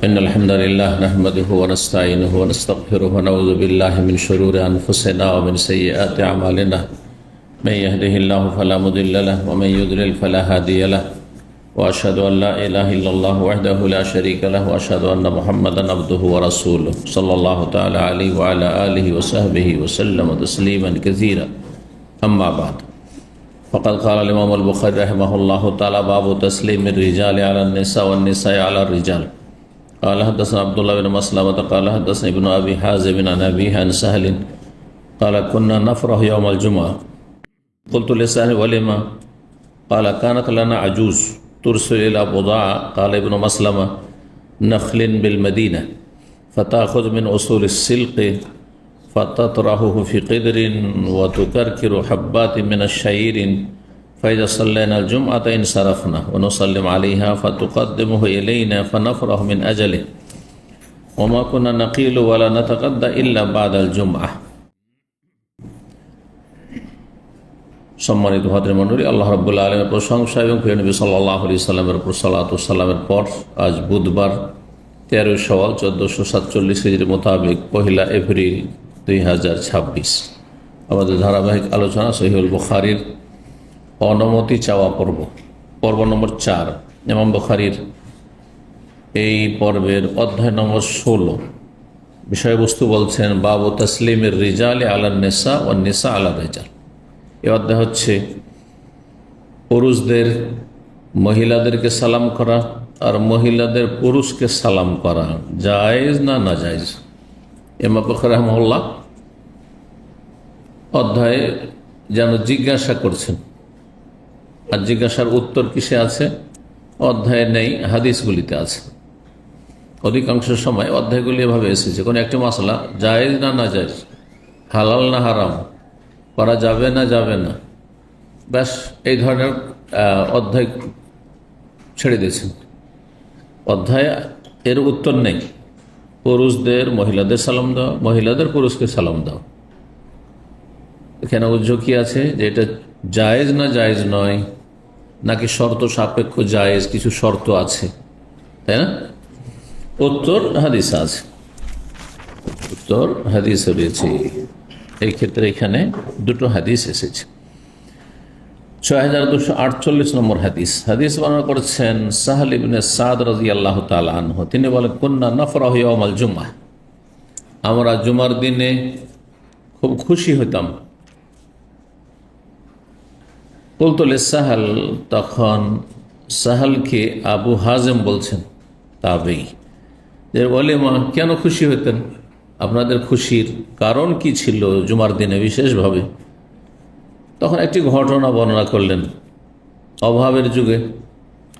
إن الحمد لله نحمده ونستعينه ونستغفره ونعوذ بالله من شرور أنفسنا ومن سيئات أعمالنا من يهده الله فلا مضل له ومن يضلل فلا هادي له وأشهد أن لا إله إلا الله وحده لا شريك له وأشهد أن محمدا عبده ورسوله صلى الله تعالى عليه وعلى آله وصحبه وسلم تسليما كثيرا أما بعد فقد قال الإمام البخاري رحمه الله تعالى باب تسليم الرجال على النساء والنساء على الرجال قال حدثنا عبد الله بن مسلمة قال حدثنا ابن أبي حازم عن أبيه عن سهل قال كنا نفرح يوم الجمعة قلت لسهل ولما قال كانت لنا عجوز ترسل إلى بضاعة قال ابن مسلمة نخل بالمدينة فتأخذ من أصول السلق فتطرحه في قدر وتكركر حبات من الشعير فإذا صلينا الجمعة انصرفنا ونسلم عليها فتقدمه إلينا فنفرح من أجله وما كنا نقيل ولا نتغدى إلا بعد الجمعة সম্মানিত ভাতৃমণ্ডলী, আল্লাহ রাব্বুল আলামিনের প্রশংসা এবং প্রিয় নবী সাল্লাল্লাহু আলাইহি সাল্লামের উপর সালাত ও সালামের পর আজ বুধবার 13 শাওয়াল 1447 হিজরি মোতাবেক 1 এপ্রিল 2026 আমাদের ধারাবাহিক আলোচনা সহিহুল বুখারীর অনুমতি চাওয়া পর্ব নম্বর 4। ইমাম বুখারীর এই পর্বের অধ্যায় নম্বর 16 বিষয়বস্তু বলছেন বাবু তাসলিমের রিজাল আলান নিসা ওয়ান নিসা আলা রিজাল। এই অধ্যায় হচ্ছে পুরুষদের মহিলাদেরকে সালাম করা আর মহিলাদের পুরুষকে সালাম করা জায়েজ না নাজায়েজ। ইমাম বুখারী রাহিমাহুল্লাহ অধ্যায়ে যেন জিজ্ঞাসা করছেন, আর জিজ্ঞাসার উত্তর কিসে আছে? অধ্যায়ে নেই, হাদিসগুলিতে আছে। অধিকাংশ সময় অধ্যায়গুলি এভাবে এসেছে, কোনো একটি মাসলা জায়েজ না নাজায়েজ, হালাল না হারাম, করা যাবে না যাবে না, ব্যাস এই ধরনের অধ্যায় ছেড়ে দিয়েছেন। অধ্যায় এর উত্তর নেই। পুরুষদের মহিলাদের সালাম দাও, মহিলাদের পুরুষকে সালাম দাও। এখানে ঝুঁকি আছে যে এটা জায়েজ না জায়েজ নয়, নাকি শর্ত সাপেক্ষ জায়েজ, কিছু শর্ত আছে, তাই না? উত্তর হাদিস আছে, উত্তর হাদিসে রয়েছে। এই ক্ষেত্রে এখানে দুটো হাদিস এসেছে। 6248 নম্বর হাদিস বর্ণনা করেছেন সাহল ইবনে সাদ রাদিয়াল্লাহু তাআলা আনহু। তিনি বলেন কুন্না নাফরাহু ইয়াউমাল জুমআহ, আমরা জুমার দিনে খুব খুশি হতাম। কুলতু লিসাহল, তখন সাহলকে আবু হাজেম বলছেন, তাবেঈ, যে বলে মা কেন খুশি হতেন, আপনাদের খুশির কারণ কি ছিল জুমার দিনে বিশেষভাবে? তখন একটি ঘটনা বর্ণনা করলেন। অভাবের যুগে,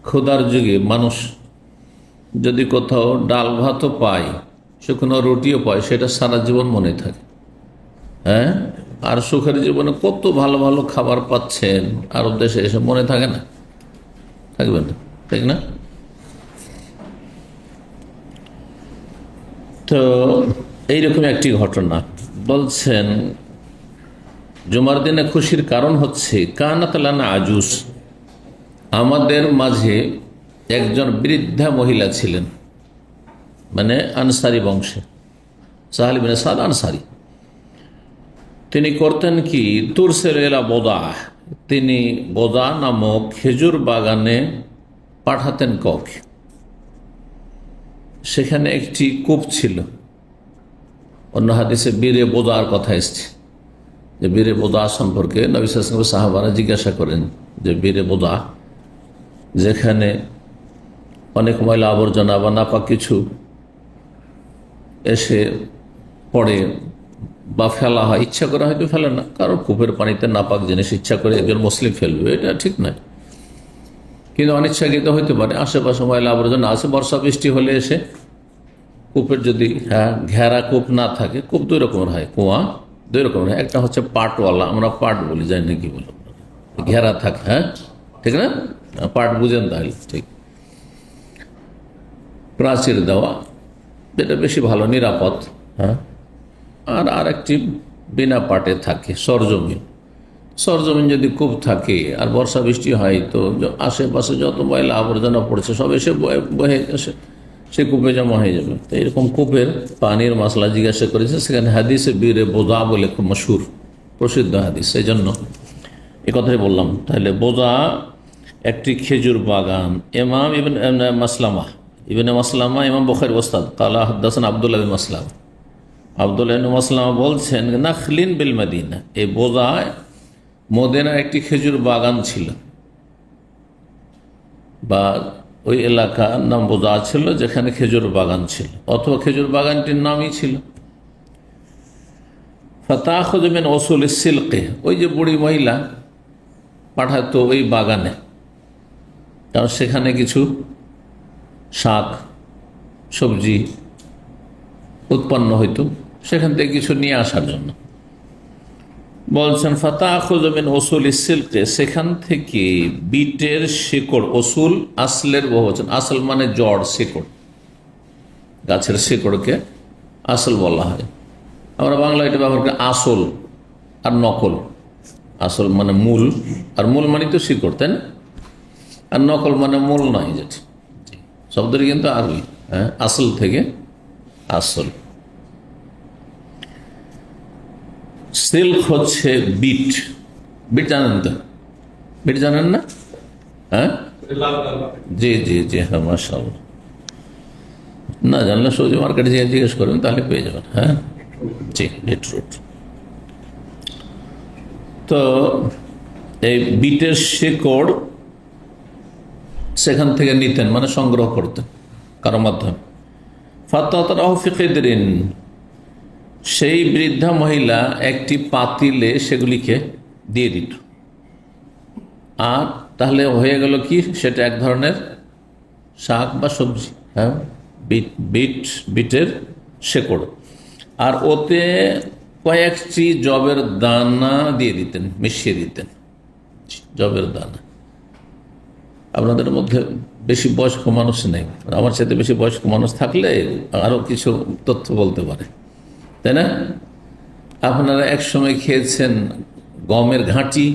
ক্ষুধার যুগে মানুষ যদি কোথাও ডাল ভাতও পায়, শুকনো রুটিও পায়, সেটা সারা জীবন মনে থাকে। হ্যাঁ, আর সুখের জীবনে কত ভালো ভালো খাবার পাচ্ছেন, আরব দেশে এসে মনে থাকে না? থাকবে না, ঠিক না? তো এইরকম একটি ঘটনা বলছেন, জুমার দিনে খুশির কারণ হচ্ছে কানাত লানা আজুস, আমাদের মাঝে একজন বৃদ্ধা মহিলা ছিলেন, মানে আনসারি বংশে, সাহল ইবনে সাদ আনসারি। তিনি করতেন কি, তুরসিলু ইলা বোদা, তিনি বোদা নামক খেজুর বাগানে পাঠাতেন কাউকে। সেখানে একটি কূপ ছিল। অন্য হাদিসে বীরে বোদার কথা এসছে, যে বীরে বোদা সম্পর্কে নবী সাল্লাল্লাহু আলাইহি ওয়াসাল্লাম সাহাবারা জিজ্ঞাসা করেন যে বীরে বোদা, যেখানে অনেক ময়লা আবর্জনা বা নাপাক কিছু এসে পড়ে বা ফেলা হয়, ইচ্ছা করে হয়তো ফেলে না, কারণ কূপের পানিতে নাপাক জিনিস ইচ্ছা করে একজন মুসলিম ফেলবে, এটা ঠিক নয়, কিন্তু অনিচ্ছাকৃত হইতে পারে। আশেপাশে ময়লা আবর্জনা আছে, বর্ষা বৃষ্টি হলে এসে কূপের যদি ঘেরা কূপ না থাকে, কূপ দুই রকমের হয়, কুয়া দুই রকমের হয়। একটা হচ্ছে পাটওয়ালা, আমরা পাট বলি, জানি না কি বলো, ঘেরা থাকে, হ্যাঁ ঠিক না, পাট বুঝেন তাহলে ঠিক, প্রাচীর দেওয়া, যেটা বেশি ভালো, নিরাপদ। হ্যাঁ, আর আরেকটি বিনা পাটে থাকে, সরজমিন। সরজমিন যদি কূপ থাকে আর বর্ষা বৃষ্টি হয় তো আশেপাশে যত ময়লা আবর্জনা পড়ছে সব এসে বয়ে আসে, সে কূপে জমা হয়ে যাবে। তো এরকম কূপের পানির মশলা জিজ্ঞাসা করেছে, সেখানে হাদিসে বীরে বোজা বলে খুব মশহুর প্রসিদ্ধ হাদিস, সেই জন্য এ কথাই বললাম। তাহলে বোজা একটি খেজুর বাগান। ইমাম ইবনে মাসলামা ইমাম বুখারী ওস্তাদ কালা হাদাসানা আব্দুল্লাহ বিন মাসলামা, আব্দুল্লাহ বিন মাসলামা বলছেন নাখলিন বিল মদিনা, এই বোজায় মদিনার একটি খেজুর বাগান ছিল, বা ওই এলাকার নাম বোজা ছিল যেখানে খেজুর বাগান ছিল, অথবা খেজুর বাগানটির নামই ছিল। ফাতাখুযু মিন উসুলিস সিলকে, ওই যে বুড়ি মহিলা পাঠাতো ওই বাগানে, কারণ সেখানে কিছু শাক সবজি উৎপন্ন হইতো, সেখান থেকে কিছু নিয়ে আসার জন্য বলছেন। ফাতাখুযু মিন উসুলিস সিলকে, সেখান থেকে বিটের শিকড়, অসুল আসলের বহুবচন, আসল মানে জড়, শিকড়, গাছের শিকড়কে আসল বলা হয়। আমরা বাংলা এটা ব্যবহার করি আসল আর নকল। আসল মানে মূল, আর মূল মানে তো শিকড়, তাই না? আর নকল মানে মূল নয়, যেটা শব্দটি কিন্তু আরবি, হ্যাঁ, আসল থেকে আসল। সিল্ক হচ্ছে বিট, বিট জানেন তো? বিট জানেন না? হ্যাঁ, জি জি জি, হ্যাঁ, মাশাআল্লাহ। না জানলে সবজি মার্কেটে যেয়ে জিজ্ঞেস করবেন, তাহলে পেয়ে যাবেন। হ্যাঁ জি, বিটরুট। তো এই বিটের শিকড় সেখান থেকে নিতেন, মানে সংগ্রহ করতেন কারো মাধ্যমে। ফাতাতরাহু ফি কিদরিন, সেই বৃদ্ধা মহিলা একটি পাতিলে সেগুলিকে দিয়ে দিত। আর তাহলে হয়ে গেল কি, সেটা এক ধরনের শাক বা সবজি, হ্যাঁ, বিটের শেকড়। আর ওতে কয়েকটি জবের দানা দিয়ে দিতেন, মিশিয়ে দিতেন, জবের দানা। আপনাদের মধ্যে বেশি বয়স্ক মানুষ নেই, আমার সাথে বেশি বয়স্ক মানুষ থাকলে আরো কিছু তথ্য বলতে পারে, তাই না? আপনারা এক সময় খেয়েছেন গমের ঘাঁটি?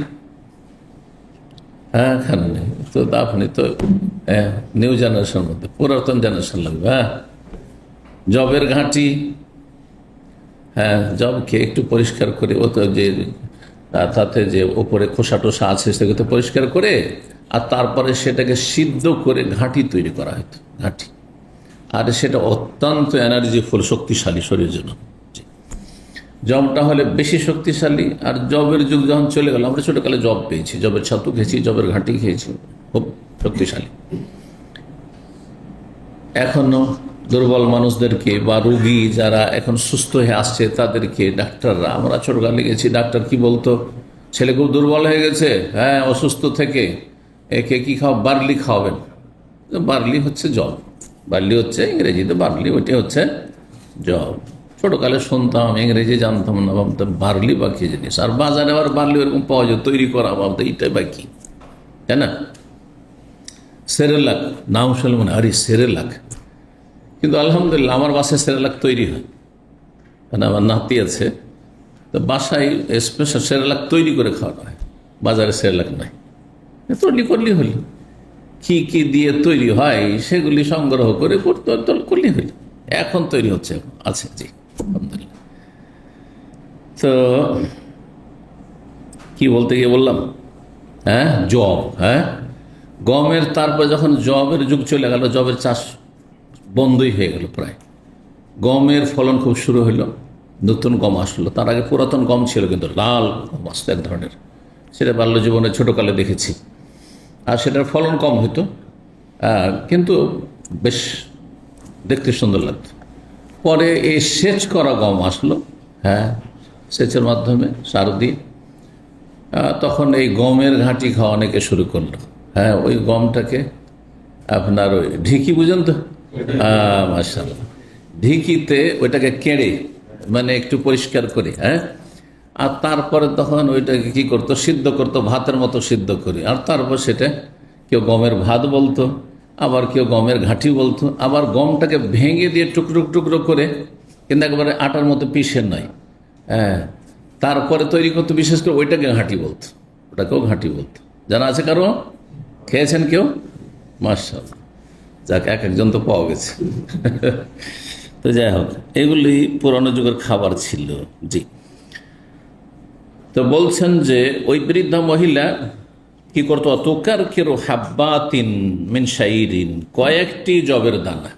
হ্যাঁ, খান নেই তো, আপনি তো নিউ জেনারেশন মধ্যে, পুরাতন জেনারেশন লাগবে। হ্যাঁ, জবের ঘাঁটি, হ্যাঁ, জবকে একটু পরিষ্কার করে, ও তো যে তাতে যে ওপরে খোসা টোসা আছে সেগুলো পরিষ্কার করে, আর তারপরে সেটাকে সিদ্ধ করে ঘাঁটি তৈরি করা হতো, ঘাঁটি। আর সেটা অত্যন্ত এনার্জিফুল, শক্তিশালী শরীরের জন্য। জবটা হলে বেশি শক্তিশালী। আর জবের যুগ যখন চলে গেল, আমরা ছোটকালে জব পেয়েছি, জবের ছাতু খেয়েছি, জবের ঘাঁটি খেয়েছি, খুব শক্তিশালী। এখনো দুর্বল মানুষদেরকে বা রোগী যারা এখন সুস্থ হয়ে আসছে তাদেরকে ডাক্তাররা, আমরা ছোটকালে গেছি, ডাক্তার কি বলতো, ছেলে খুব দুর্বল হয়ে গেছে, হ্যাঁ, অসুস্থ থেকে, একে কি বার্লি খাওয়াবেন। বার্লি হচ্ছে জব, বার্লি হচ্ছে ইংরেজিতে বার্লি, ওইটা হচ্ছে জব। ছোটকালে শুনতাম, ইংরেজি জানতাম না, ভাবতাম বার্লি বা কি জিনিস। আর বাজারে আবার বার্লি ওরকম পাওয়া যায় তৈরি করা, ভাবতাম এইটাই বা কি, তাই না? সেরেলাক নাম শুনলে মনে, আরে সেরেলাক, কিন্তু আলহামদুলিল্লাহ আমার বাসায় সেরেলাক তৈরি হয়, মানে আমার নাতি আছে, তো বাসায় স্পেশাল সেরেলাক তৈরি করে খাওয়ানো হয়, বাজারে সেরেলাক নাই। তৈরি করলেই হলি, কি কি দিয়ে তৈরি হয় সেগুলি সংগ্রহ করে করলেই হইল। এখন তৈরি হচ্ছে, আছে, জি আলহামদুলিল্লাহ। তো কি বলতে গিয়ে বললাম, হ্যাঁ, জব, হ্যাঁ, গমের। তারপর যখন জবের যুগ চলে গেল, জবের চাষ বন্ধই হয়ে গেল প্রায়, গমের ফলন খুব শুরু হইল, নতুন গম আসলো। তার আগে পুরাতন গম ছিল, কিন্তু লাল গম আসতো এক ধরনের, সেটা বাল্য জীবনে ছোটকালে দেখেছি। আর সেটার ফলন কম হইতো, কিন্তু বেশ দেখতে সুন্দর লাগতো। পরে এই সেচ করা গম আসলো, হ্যাঁ, সেচের মাধ্যমে সার দিয়ে, তখন এই গমের ঘাঁটি খাওয়া অনেকে শুরু করলো। হ্যাঁ, ওই গমটাকে আপনার ওই ঢিকি, বুঝেন তো? মাশাআল্লাহ, ঢিকিতে ওইটাকে কেড়ে, মানে একটু পরিষ্কার করে, হ্যাঁ, আর তারপরে তখন ওইটাকে কি করতো, সিদ্ধ করতো, ভাতের মতো সিদ্ধ করে। আর তারপর সেটা কেউ গমের ভাত বলতো, আবার কেউ গমের ঘাঁটি বলতো, আবার গমটাকে ভেঙে দিয়ে টুকরো টুকরো করে, কিন্তু একবারে আটার মতো পিষে নয়, হ্যাঁ, তারপরে তৈরি করতো, বিশেষ করে ওইটাকে ঘাঁটি বলতো, ওটাকেও ঘাঁটি বলতো। জানা আছে কারো? খেয়েছেন কেউ? মাশাআল্লাহ, যাক একজন তো পাওয়া গেছে। তো যাই হোক, এগুলি পুরানো যুগের খাবার ছিল। জি, তো বলছেন যে ওই বৃদ্ধা মহিলা কি করতো, তোকার কেরো হাব্বাতিন মিন শাইরিন, কয়েকটি জবের দানা,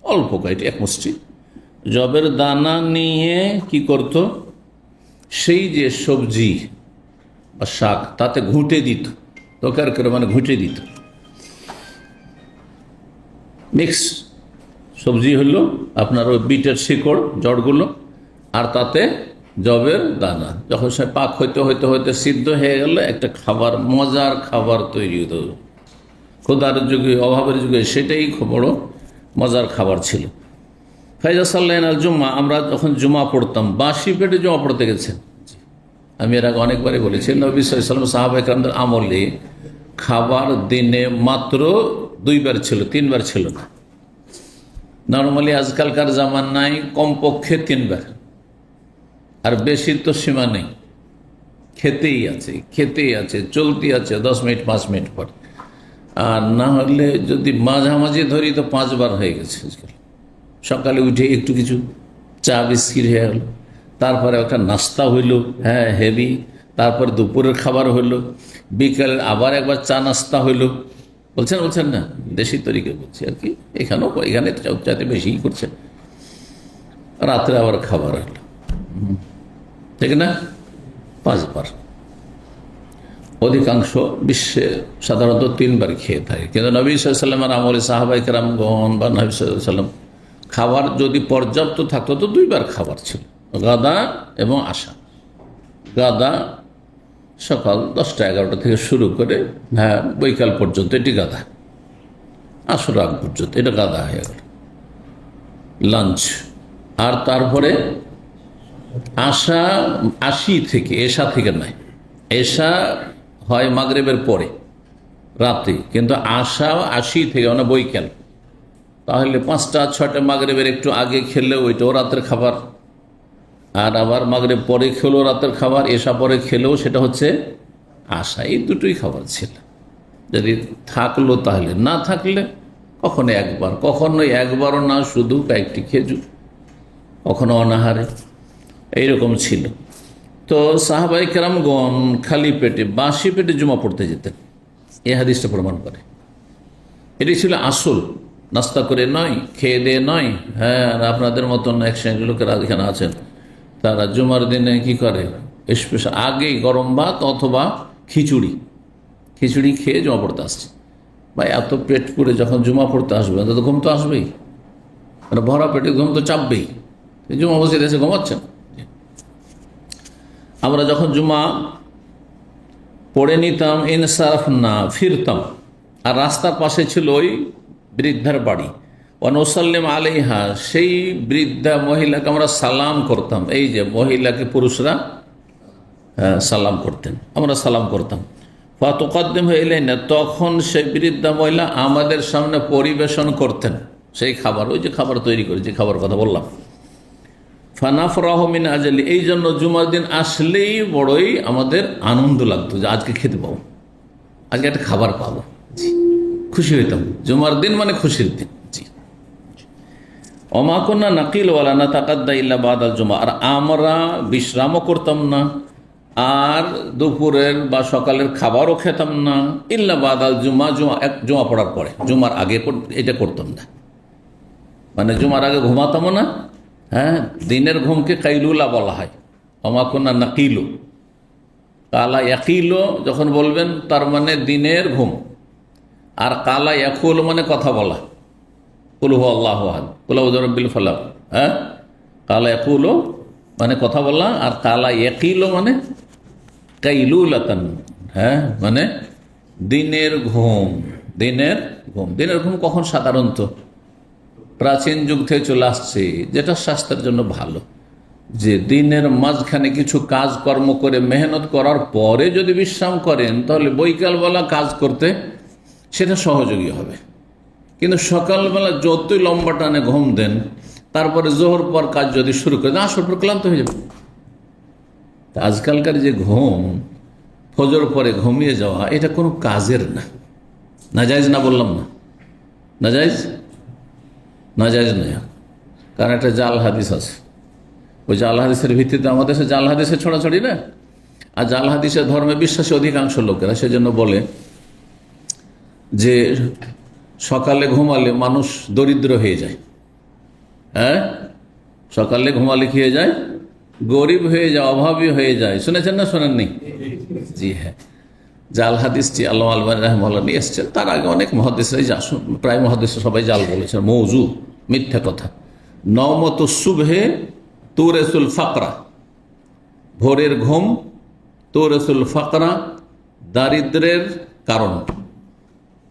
অল্প কয়েকটি, এক মুষ্টি জবের দানা নিয়ে কি করত, সেই যে সবজি বা শাক তাতে ঘুঁটে দিত। তোকার কেরো মানে ঘুঁটে দিত, মিক্স সবজি হলো আপনার ওই বিটের শিকড় জড়গুলো, আর তাতে জবের দানা। যখন সে পাক হইতে হইতে হইতে সিদ্ধ হয়ে গেল, একটা খাবার, মজার খাবার তৈরি হতো। ক্ষুধার যুগে, অভাবের যুগে সেটাই খুব বড় মজার খাবার ছিল। ফাইজা সাল্লাইন আল জুম্মা, আমরা যখন জুমা পড়তাম, বাসি পেটে জুমা পড়তে গেছেন। আমি এর আগে অনেকবারই বলেছি, নবী সাল্লাল্লাহু আলাইহি ওয়াসাল্লাম সাহাবায়ে কেরামদের আমলে খাবার দিনে মাত্র 2 বার ছিল, 3 বার ছিল না। নর্মালি আজকালকার জামানায় কমপক্ষে 3 বার, আর বেশির তো সীমা নেই, খেতেই আছে খেতেই আছে, চলতি আছে 10 মিনিট 5 মিনিট পর। আর না হলে যদি মাঝামাঝি ধরি তো 5 বার হয়ে গেছে। সকালে উঠে একটু কিছু চা বিস্কিট হয়ে গেল, তারপরে একটা নাস্তা হইল, হ্যাঁ হেভি, তারপরে দুপুরের খাবার হইল, বিকেলে আবার একবার চা নাস্তা হইল। বলছেন না, দেশি তরিকে বলছি আর কি, এখানে চাইতে বেশি করছে। রাত্রে আবার খাবার হইল, ঠিক না, 5 বার। অধিকাংশ বিশ্বে সাধারণত 3 বার খেয়ে থাকে, কিন্তু নবী সাল্লাল্লাহু আলাইহি ওয়াসাল্লামের আমলে সাহাবায়ে কেরামগণ বা নবী সাল্লাল্লাহু আলাইহি ওয়াসাল্লাম খাবার যদি পর্যাপ্ত থাকতো তো 2 বার খাবার ছিল, গাদা এবং আশা। গাদা সকাল 10টা-11টা থেকে শুরু করে হ্যাঁ বৈকাল পর্যন্ত, এটি গাদা। আসর আগ পর্যন্ত এটা গাদা হয়ে গেল লাঞ্চ। আর তারপরে আশা 80 থেকে, এশা থেকে নয়, এশা হয় মাগরিবের পরে রাতে, কিন্তু আশা 80 থেকে মানে বৈকাল। তাহলে 5টা-6টা মাগরিবের একটু আগে খেলে ওইটাও রাতের খাবার, আর আবার মাগরিব পরে খেলেও রাতের খাবার, এশা পরে খেলেও সেটা হচ্ছে আশা। এই দুটোই খাবার ছিল। যদি থাকলো তাহলে, না থাকলে কখনো একবার, কখনো একবারও না, শুধু কয়েকটি খেজুর, কখনো অনাহারে, এইরকম ছিল। তো সাহাবায়ে কেরামগণ খালি পেটে, বাসি পেটে জুমা পড়তে যেতেন, এই হাদিসটা প্রমাণ করে। এটি ছিল আসল, নাস্তা করে নয়, খেয়ে দিয়ে নয়। হ্যাঁ, আপনাদের মতন এক শ্রেণীর লোকেরা এখানে আছেন, তারা জুমার দিনে কি করে, স্পেশাল আগেই গরম ভাত অথবা খিচুড়ি খেয়ে জমা পড়তে আসছে। ভাই এত পেট পুরে যখন জুমা পড়তে আসবে তো ঘুম তো আসবেই, মানে ভরা পেটে ঘুম তো চাপবেই। জুমা মসজিদে এসে ঘুমাচ্ছেন। আমরা যখন জুমা পড়ে নিতাম, ইনসারফ না, ফিরতাম, আর রাস্তার পাশে ছিল ওই বৃদ্ধার বাড়ি, ওয়ানুসাল্লিম আলাইহা, সেই বৃদ্ধা মহিলাকে আমরা সালাম করতাম। এই যে মহিলাকে পুরুষরা সালাম করতেন, আমরা সালাম করতাম। ফাতুকাদ্দিম হইলেন না, তখন সেই বৃদ্ধা মহিলা আমাদের সামনে পরিবেশন করতেন সেই খাবার, ওই যে খাবার তৈরি করে, যে খাবার কথা বললাম। ফানাফরাহু মিন আজলি, এই জন্য জুমার দিন আসলেই বড়ই আমাদের আনন্দ লাগতো যে আজকে খেতে পাবো, আজকে একটা খাবার পাবো, খুশি হইতাম। জুমার দিন মানে খুশির দিন। জি, ওমা কুন্না নাকিল ওয়ালা নাতাকাদ্দা ইল্লা বাদাল জুমা, আর আমরা বিশ্রামও করতাম না, আর দুপুরের বা সকালের খাবারও খেতাম না, ইল্লা বাদাল জুমা, জুমা পড়ার পরে, জুমার আগে এটা করতাম না, মানে জুমার আগে ঘুমাতামও না। হ্যাঁ, দিনের ঘুমকে কাইলুলা বলা হয়, ওমা কুন্না নাকিলু, কালা ইয়াকিলু যখন বলবেন তার মানে দিনের ঘুম, আর কালা ইয়াকুল মানে কথা বলা, কুল হু আল্লাহু আহাদ, কুল আউযু বিরাব্বিল ফালাক। হ্যাঁ, কালা ইয়াকুলু মানে কথা বলা, আর কালা ইয়াকিলু মানে কাইলুলাতান, হ্যাঁ মানে দিনের ঘুম। দিনের ঘুম কখন? সাধারণত প্রাচীন যুগ থেকে চলে আসছে, যেটা স্বাস্থ্যের জন্য ভালো, যে দিনের মাঝখানে কিছু কাজকর্ম করে মেহনত করার পরে যদি বিশ্রাম করেন তাহলে বৈকালবেলা কাজ করতে সেটা সহযোগী হবে। কিন্তু সকালবেলা যতই লম্বা টানে ঘুম দেন, তারপরে জোহর পর কাজ যদি শুরু করেন, আসর পর ক্লান্ত হয়ে যাবে। তা আজকালকার যে ঘুম, ফজর পরে ঘুমিয়ে যাওয়া, এটা কোনো কাজের না। নাজায়েজ না বললাম না? নাজায়েজ নাজায়েজ নয়, কারণ একটা জাল হাদিস আছে। ওই জাল হাদিসের ভিত্তিতে আমাদের দেশে জাল হাদিসে ছড়াছড়ি না। আর জাল হাদিসের ধর্মে বিশ্বাসী অধিকাংশ লোকেরা সেজন্য বলে যে সকালে ঘুমালে মানুষ দরিদ্র হয়ে যায়। হ্যাঁ, সকালে ঘুমালে কি হয়ে যায়? গরিব হয়ে যায়, অভাবী হয়ে যায়। শুনেছেন না শোনেননি? জি হ্যাঁ, জাল হাদিসটি আল্লামা আলবানী রাহিমাহুল্লাহ নিয়ে এসছেন। তার আগে অনেক মুহাদ্দিসরাই, প্রায় মুহাদ্দিস সবাই জাল বলেছেন, মৌজু, মিথ্যা কথা। নওমত সুবহে তুরেসুল ফাকরা, ভোরের ঘুম তুরেসুল ফাকরা, দারিদ্রের কারণ।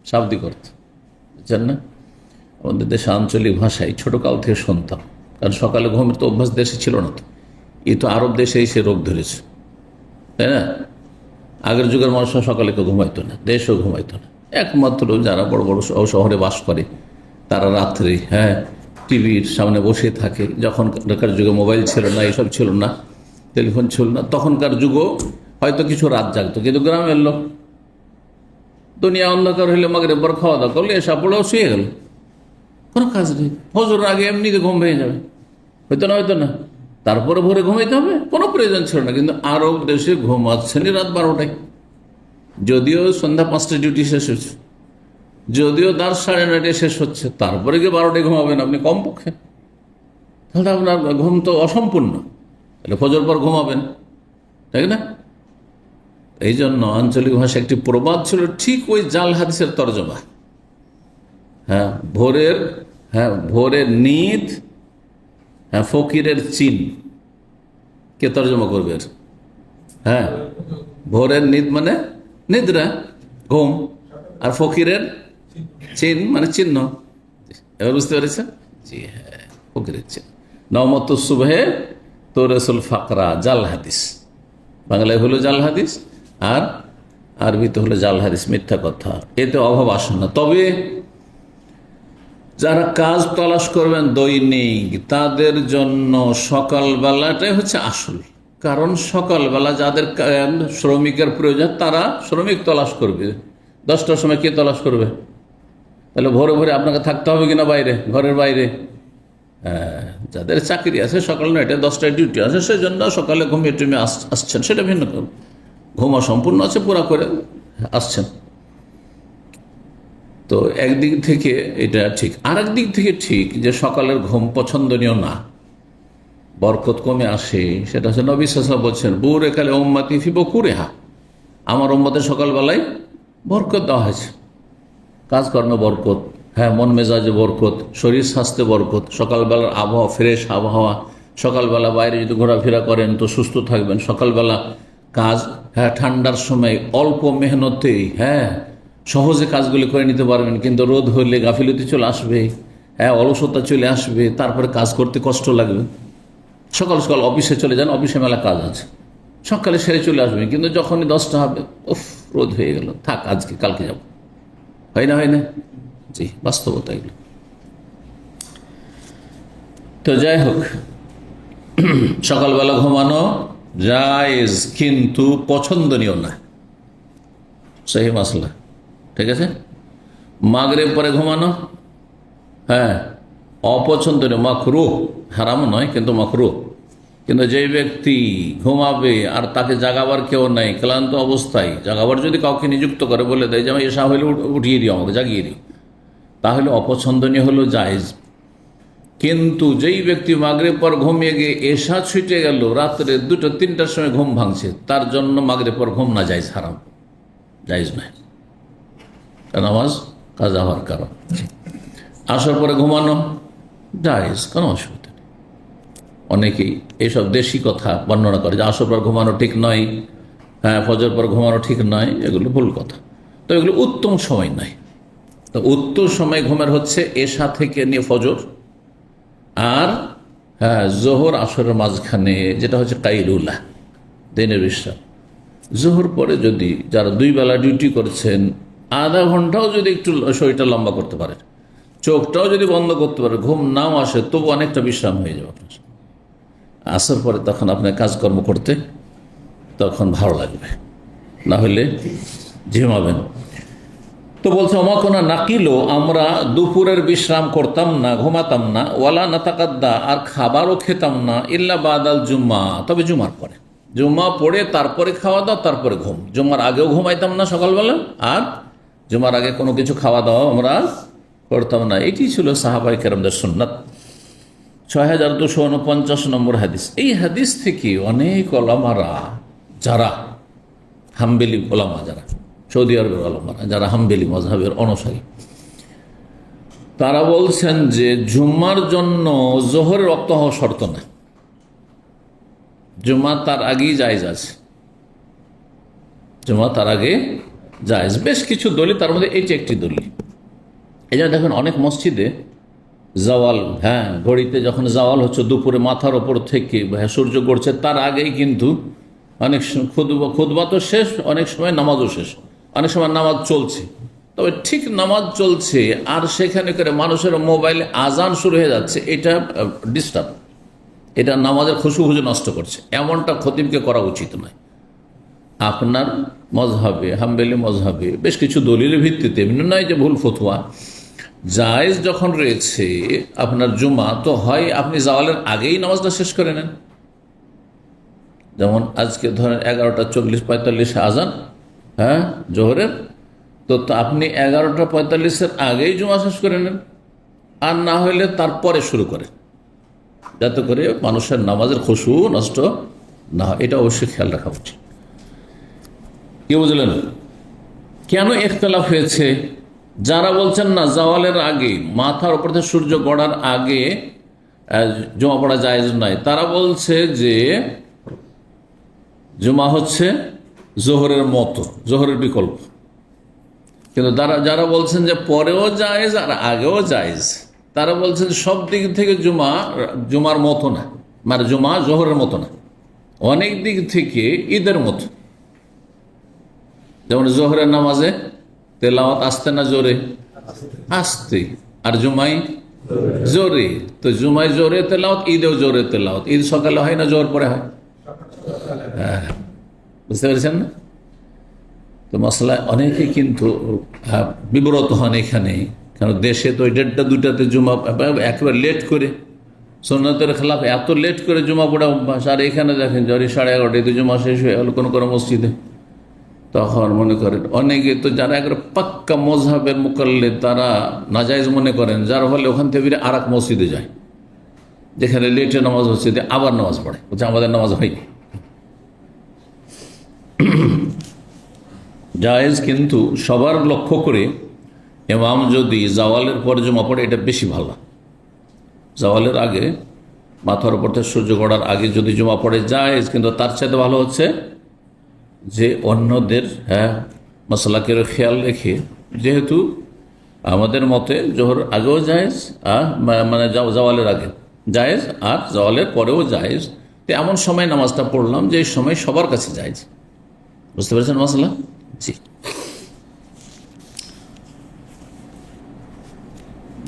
শাব্দিক অর্থ বুঝছেন না? আমাদের দেশে আঞ্চলিক ভাষায় ছোটকাল থেকে শুনতাম, কারণ সকালে ঘুমের তো অভ্যাস দেশে ছিল না। তো এই তো আরব দেশেই সে রোগ ধরেছে, তাই না? আগের যুগের মানুষরা সকালে কেউ ঘুমাইতো না, দেশও ঘুমাইতো না। একমাত্র যারা বড় বড় শহরে বাস করে তারা রাত্রে টিভির সামনে বসে থাকে। যখনকার যুগে মোবাইল ছিল না, এইসব ছিল না, টেলিফোন ছিল না, তখনকার যুগও হয়তো কিছু রাত জাগতো। কিন্তু গ্রামের লোক দুনিয়া অন্ধকার হইলে মাগরিব পর খাওয়া দাওয়া করলে এসা পড়েও শুয়ে গেল, কোনো কাজ নেই। ফজর আগে এমনিতে ঘুম ভেঙে যাবে, হয়তো না হয়তো না, তারপরে ভোরে ঘুমাইতে হবে, কোনো প্রয়োজন ছিল না। কিন্তু আরব দেশে ঘুমাচ্ছেনই রাত 12টায়, যদিও সন্ধ্যা 5টায় ডিউটি শেষ হচ্ছে, যদিও রাত 9:30 শেষ হচ্ছে, তারপরে গিয়ে 12টায় ঘুমাবেন আপনি কমপক্ষে। তাহলে আপনার ঘুম তো অসম্পূর্ণ। তাহলে ফজর পর ঘুমাবেন, তাই না? এই জন্য আঞ্চলিক ভাষায় একটি প্রবাদ ছিল, ঠিক ওই জাল হাদিসের তর্জমা। ভোরের নিদ, ফকিরের চিন। কে তর্জমা করবে? ভোরের নিদ মানে নিদ্রা, ঘুম, আর ফকিরের চিন মানে চিহ্ন। এবার বুঝতে পেরেছেন? জি হ্যাঁ, ফকিরের চিহ্ন। নওমত সুবহে তুরেসুল ফাকরা, জাল হাদিস। বাংলায় হলো জাল হাদিস, আর আরবিতে হলো জাল হাদিস, মিথ্যা কথা। এতে অভাব আসে না। তবে যারা কাজ তলাশ করবেন দৈনিক, তাদের জন্য সকালবেলাটাই হচ্ছে আসল। কারণ সকালবেলা যাদের শ্রমিকের প্রয়োজন, তারা শ্রমিক তলাশ করবে। 10টার সময় কে তলাশ করবে? তাহলে ভোরে ভোরে আপনাকে থাকতে হবে কিনা বাইরে, ঘরের বাইরে? যাদের চাকরি আছে, সকাল 9টায় 10টায় ডিউটি আছে, সেজন্য সকালে ঘুমিয়ে টুমিয়ে আসছেন, সেটা ভিন্ন। ঘুম সম্পূর্ণ আছে, পুরা করে আসছেন। তো একদিক থেকে এটা ঠিক, আর একদিক থেকে ঠিক যে সকালের ঘুম পছন্দনীয় না, বরকত কমে আসে। সেটা হচ্ছে নবী সাল্লাল্লাহু আলাইহি ওয়াসাল্লাম বলছেন, বুরে কালে উম্মতি ফি বকুরিহা, আমার উম্মতের সকালবেলায় বরকত দেওয়া হয়েছে। কাজকর্মে বরকত, মন মেজাজে বরকত, শরীর স্বাস্থ্যে বরকত। সকালবেলার আবহাওয়া, ফ্রেশ আবহাওয়া, সকালবেলা বাইরে যদি ঘোরাফেরা করেন তো সুস্থ থাকবেন। সকালবেলা কাজ, ঠান্ডার সময় অল্প মেহনতেই সহজে কাজগুলি করে নিতে পারবেন। কিন্তু রোদ হলে গাফিলতি চলে আসবে, অলসতা চলে আসবে, তারপরে কাজ করতে কষ্ট লাগবে। সকাল সকাল অফিসে চলে যান, অফিসে মেলা কাজ আছে, সকালে সেরে চলে আসবেন। কিন্তু যখনই 10টা হবে, উফ, রোদ হয়ে গেল, থাক আজকে, কালকে যাব। হয় না? হয় না? জি, বাস্তবতা এগুলো। তো যাই হোক, সকালবেলা ঘুমানো জায়েজ, কিন্তু পছন্দনীয় না। সহি মাসলা, ঠিক আছে? মাগরিব পরে ঘুমানো অপছন্দনীয়, মাকরুহ, হারাম নয় কিন্তু মাকরুহ। কিন্তু যে ব্যক্তি ঘুমাবে আর তাকে জাগাবার কেউ নাই, ক্লান্ত অবস্থায় জাগাবার যদি কাউকে নিযুক্ত করে, বলে দেয় যে আমি এসা হইলে উঠিয়ে দিও, আমাকে জাগিয়ে দিও, তাহলে অপছন্দনীয় হলো জায়েজ। কিন্তু যেই ব্যক্তি মাগরিব পর ঘুমিয়ে গিয়ে এশা ছুটে গেল, রাত্রে 2টা-3টার সময় ঘুম ভাঙছে, তার জন্য মাগরিব পর ঘুম না জায়েজ, হারাম, জায়েজ নয়, নামাজ কাজা হওয়ার কারণ। আসর পরে ঘুমানো জায়েজ, কোনো অসুবিধা নেই। অনেকেই এইসব দেশি কথা বর্ণনা করে যে আসর পর ঘুমানো ঠিক নয়, ফজর পর ঘুমানো ঠিক নয়, এগুলো ভুল কথা। তো এগুলো উত্তম সময় নয়। তো উত্তম সময় ঘুমের হচ্ছে এশা থেকে নিয়ে ফজর, আর জোহর আসরের মাঝখানে, যেটা হচ্ছে কাইলুলা, দিনের বিশ্রাম। জোহর পরে যদি যারা 2 বেলা ডিউটি করছেন, আধা ঘন্টাও যদি একটু শরীরটা লম্বা করতে পারে, চোখটাও যদি বন্ধ করতে পারে, ঘুম নাও আসে, তবু অনেকটা বিশ্রাম হয়ে যাবে আপনার। আসর পরে তখন আপনার কাজকর্ম করতে তখন ভালো লাগবে, না হলে ঝিমাবেন। তো বলছে অমাকোনা নাকিলো, আমরা দুপুরের বিশ্রাম করতাম না, ঘুমাতাম না, ওয়ালা নাতাকাদ্দা, আর খাবারও খেতাম না, ইল্লা বাদাল জুম্মা, তবে জুমার পরে, জুম্মা পড়ে তারপরে খাওয়া দাওয়া, তারপরে ঘুম। জুম্মার আগেও ঘুমাইতাম না সকালবেলা, আর জুমার আগে কোনো কিছু খাওয়া দাওয়া আমরা করতাম না। এটি ছিল সাহাবায়ে কেরামদের সুন্নাত। 6249 নম্বর হাদিস। এই হাদিস থেকে অনেক ওলামারা, যারা হাম্বেলি ওলামা, যারা সৌদি আরবের ওলামারা, যারা হাম্বেলি মজহাবের অনুসারী, তারা বলছেন যে জুম্মার জন্য জোহরের ওয়াক্ত হওয়া শর্ত না, জুম্মা তার আগেই জায়েজ আছে, জুম্মা তার আগে জায়েজ। বেশ কিছু দলিল, তার মধ্যে এটি একটি দলিল। এই জন্য দেখেন অনেক মসজিদে জাওয়াল, ঘড়িতে যখন জাওয়াল হচ্ছে, দুপুরে মাথার ওপর থেকে সূর্য গড়ছে, তার আগেই কিন্তু অনেক খুতবা তো শেষ, অনেক সময় নামাজও শেষ, অনেক সময় নামাজ চলছে। তবে ঠিক নামাজ চলছে আর সেখানে করে মানুষের মোবাইলে আজান শুরু হয়ে যাচ্ছে, এটা ডিস্টার্ব, এটা নামাজের খুশু নষ্ট করছে। এমনটা খতিবকে করা উচিত নয়। আপনার মজহাবে, হাম্বেলি মজহাবে বেশ কিছু দলিলের ভিত্তিতে, এমনি নয় যে ভুল ফতোয়া, জায়েজ যখন রয়েছে আপনার জুমা, তো হয় আপনি জাওয়ালের আগেই নামাজটা শেষ করে নেন। যেমন আজকে ধরেন 11:40-45 আজান জোহরের, তো আপনি 11:45 আগেই জুমা শেষ করে নেন, আর না হইলে তারপরে শুরু করে, যাতে করে মানুষের নামাজের খুশু নষ্ট না হয়। এটা অবশ্যই খেয়াল রাখা উচিত। কি বুঝলেন কেন ইখতিলাফ হয়েছে? যারা বলছেন না জাওয়ালের আগে, মাথার উপর থেকে সূর্য গড়ার আগে জুমা পড়া জায়েজ নয়, তারা বলছে যে জুমা হচ্ছে জোহরের মতো, জোহরের বিকল্প। কিন্তু যারা বলছেন যে পরেও জায়েজ আর আগেও জায়েজ, তারা বলছেন সব দিক থেকে জুমার মতো না, মানে জুমা জোহরের মতো না, অনেক দিক থেকে ঈদের মতো। যেমন জোহরের নামাজে তেলাওয়াত আসতে না জোরে, আসতে, আর জুমাই জোরে। তো জুমাই জোরে তেলাওয়াত, ঈদেও জোরে তেলাওয়াত। ঈদ সকালে হয় না জোহর পরে হয়? বুঝতে পেরেছেন না? তো মশলায় অনেকে কিন্তু বিব্রত হন এখানে, কারণ দেশে তো 1:30-2টাতে জুমা, একেবারে লেট করে, সুন্নতের খেলাফ এত লেট করে জুমা পড়া অভ্যাস। আর এখানে দেখেন যদি 11:30 জুমা শেষ হয়ে হলো কোনো মসজিদে, তখন মনে করেন অনেকে তো যারা একবারে পাক্কা মজহাবের মুকাল্লিদ, তারা নাজায়েজ মনে করেন, যার ফলে ওখান থেকে আর এক মসজিদে যায় যেখানে লেটে নামাজ হচ্ছে, আবার নামাজ পড়ে, বলছে আমাদের নামাজ হয়নি। জায়েজ, কিন্তু সবার লক্ষ্য করে ইমাম যদি জাওয়ালের পরে জুমা পড়ে, এটা বেশি ভালো। জাওয়ালের আগে, মাথার উপর থেকে সূর্য গড়ার আগে যদি জুমা পড়ে জায়েজ, কিন্তু তার চাইতে ভালো হচ্ছে যে অন্যদের মাসলাকের খেয়াল রেখে, যেহেতু আমাদের মতে জোহর আগেও জায়েজ, মানে জাওয়ালের আগে জায়েজ, আর জাওয়ালের পরেও জায়েজ, তো এমন সময় নামাজটা পড়লাম যে এই সময় সবার কাছে জায়েজ। বুঝতে পেরেছেন মাসলা? জি।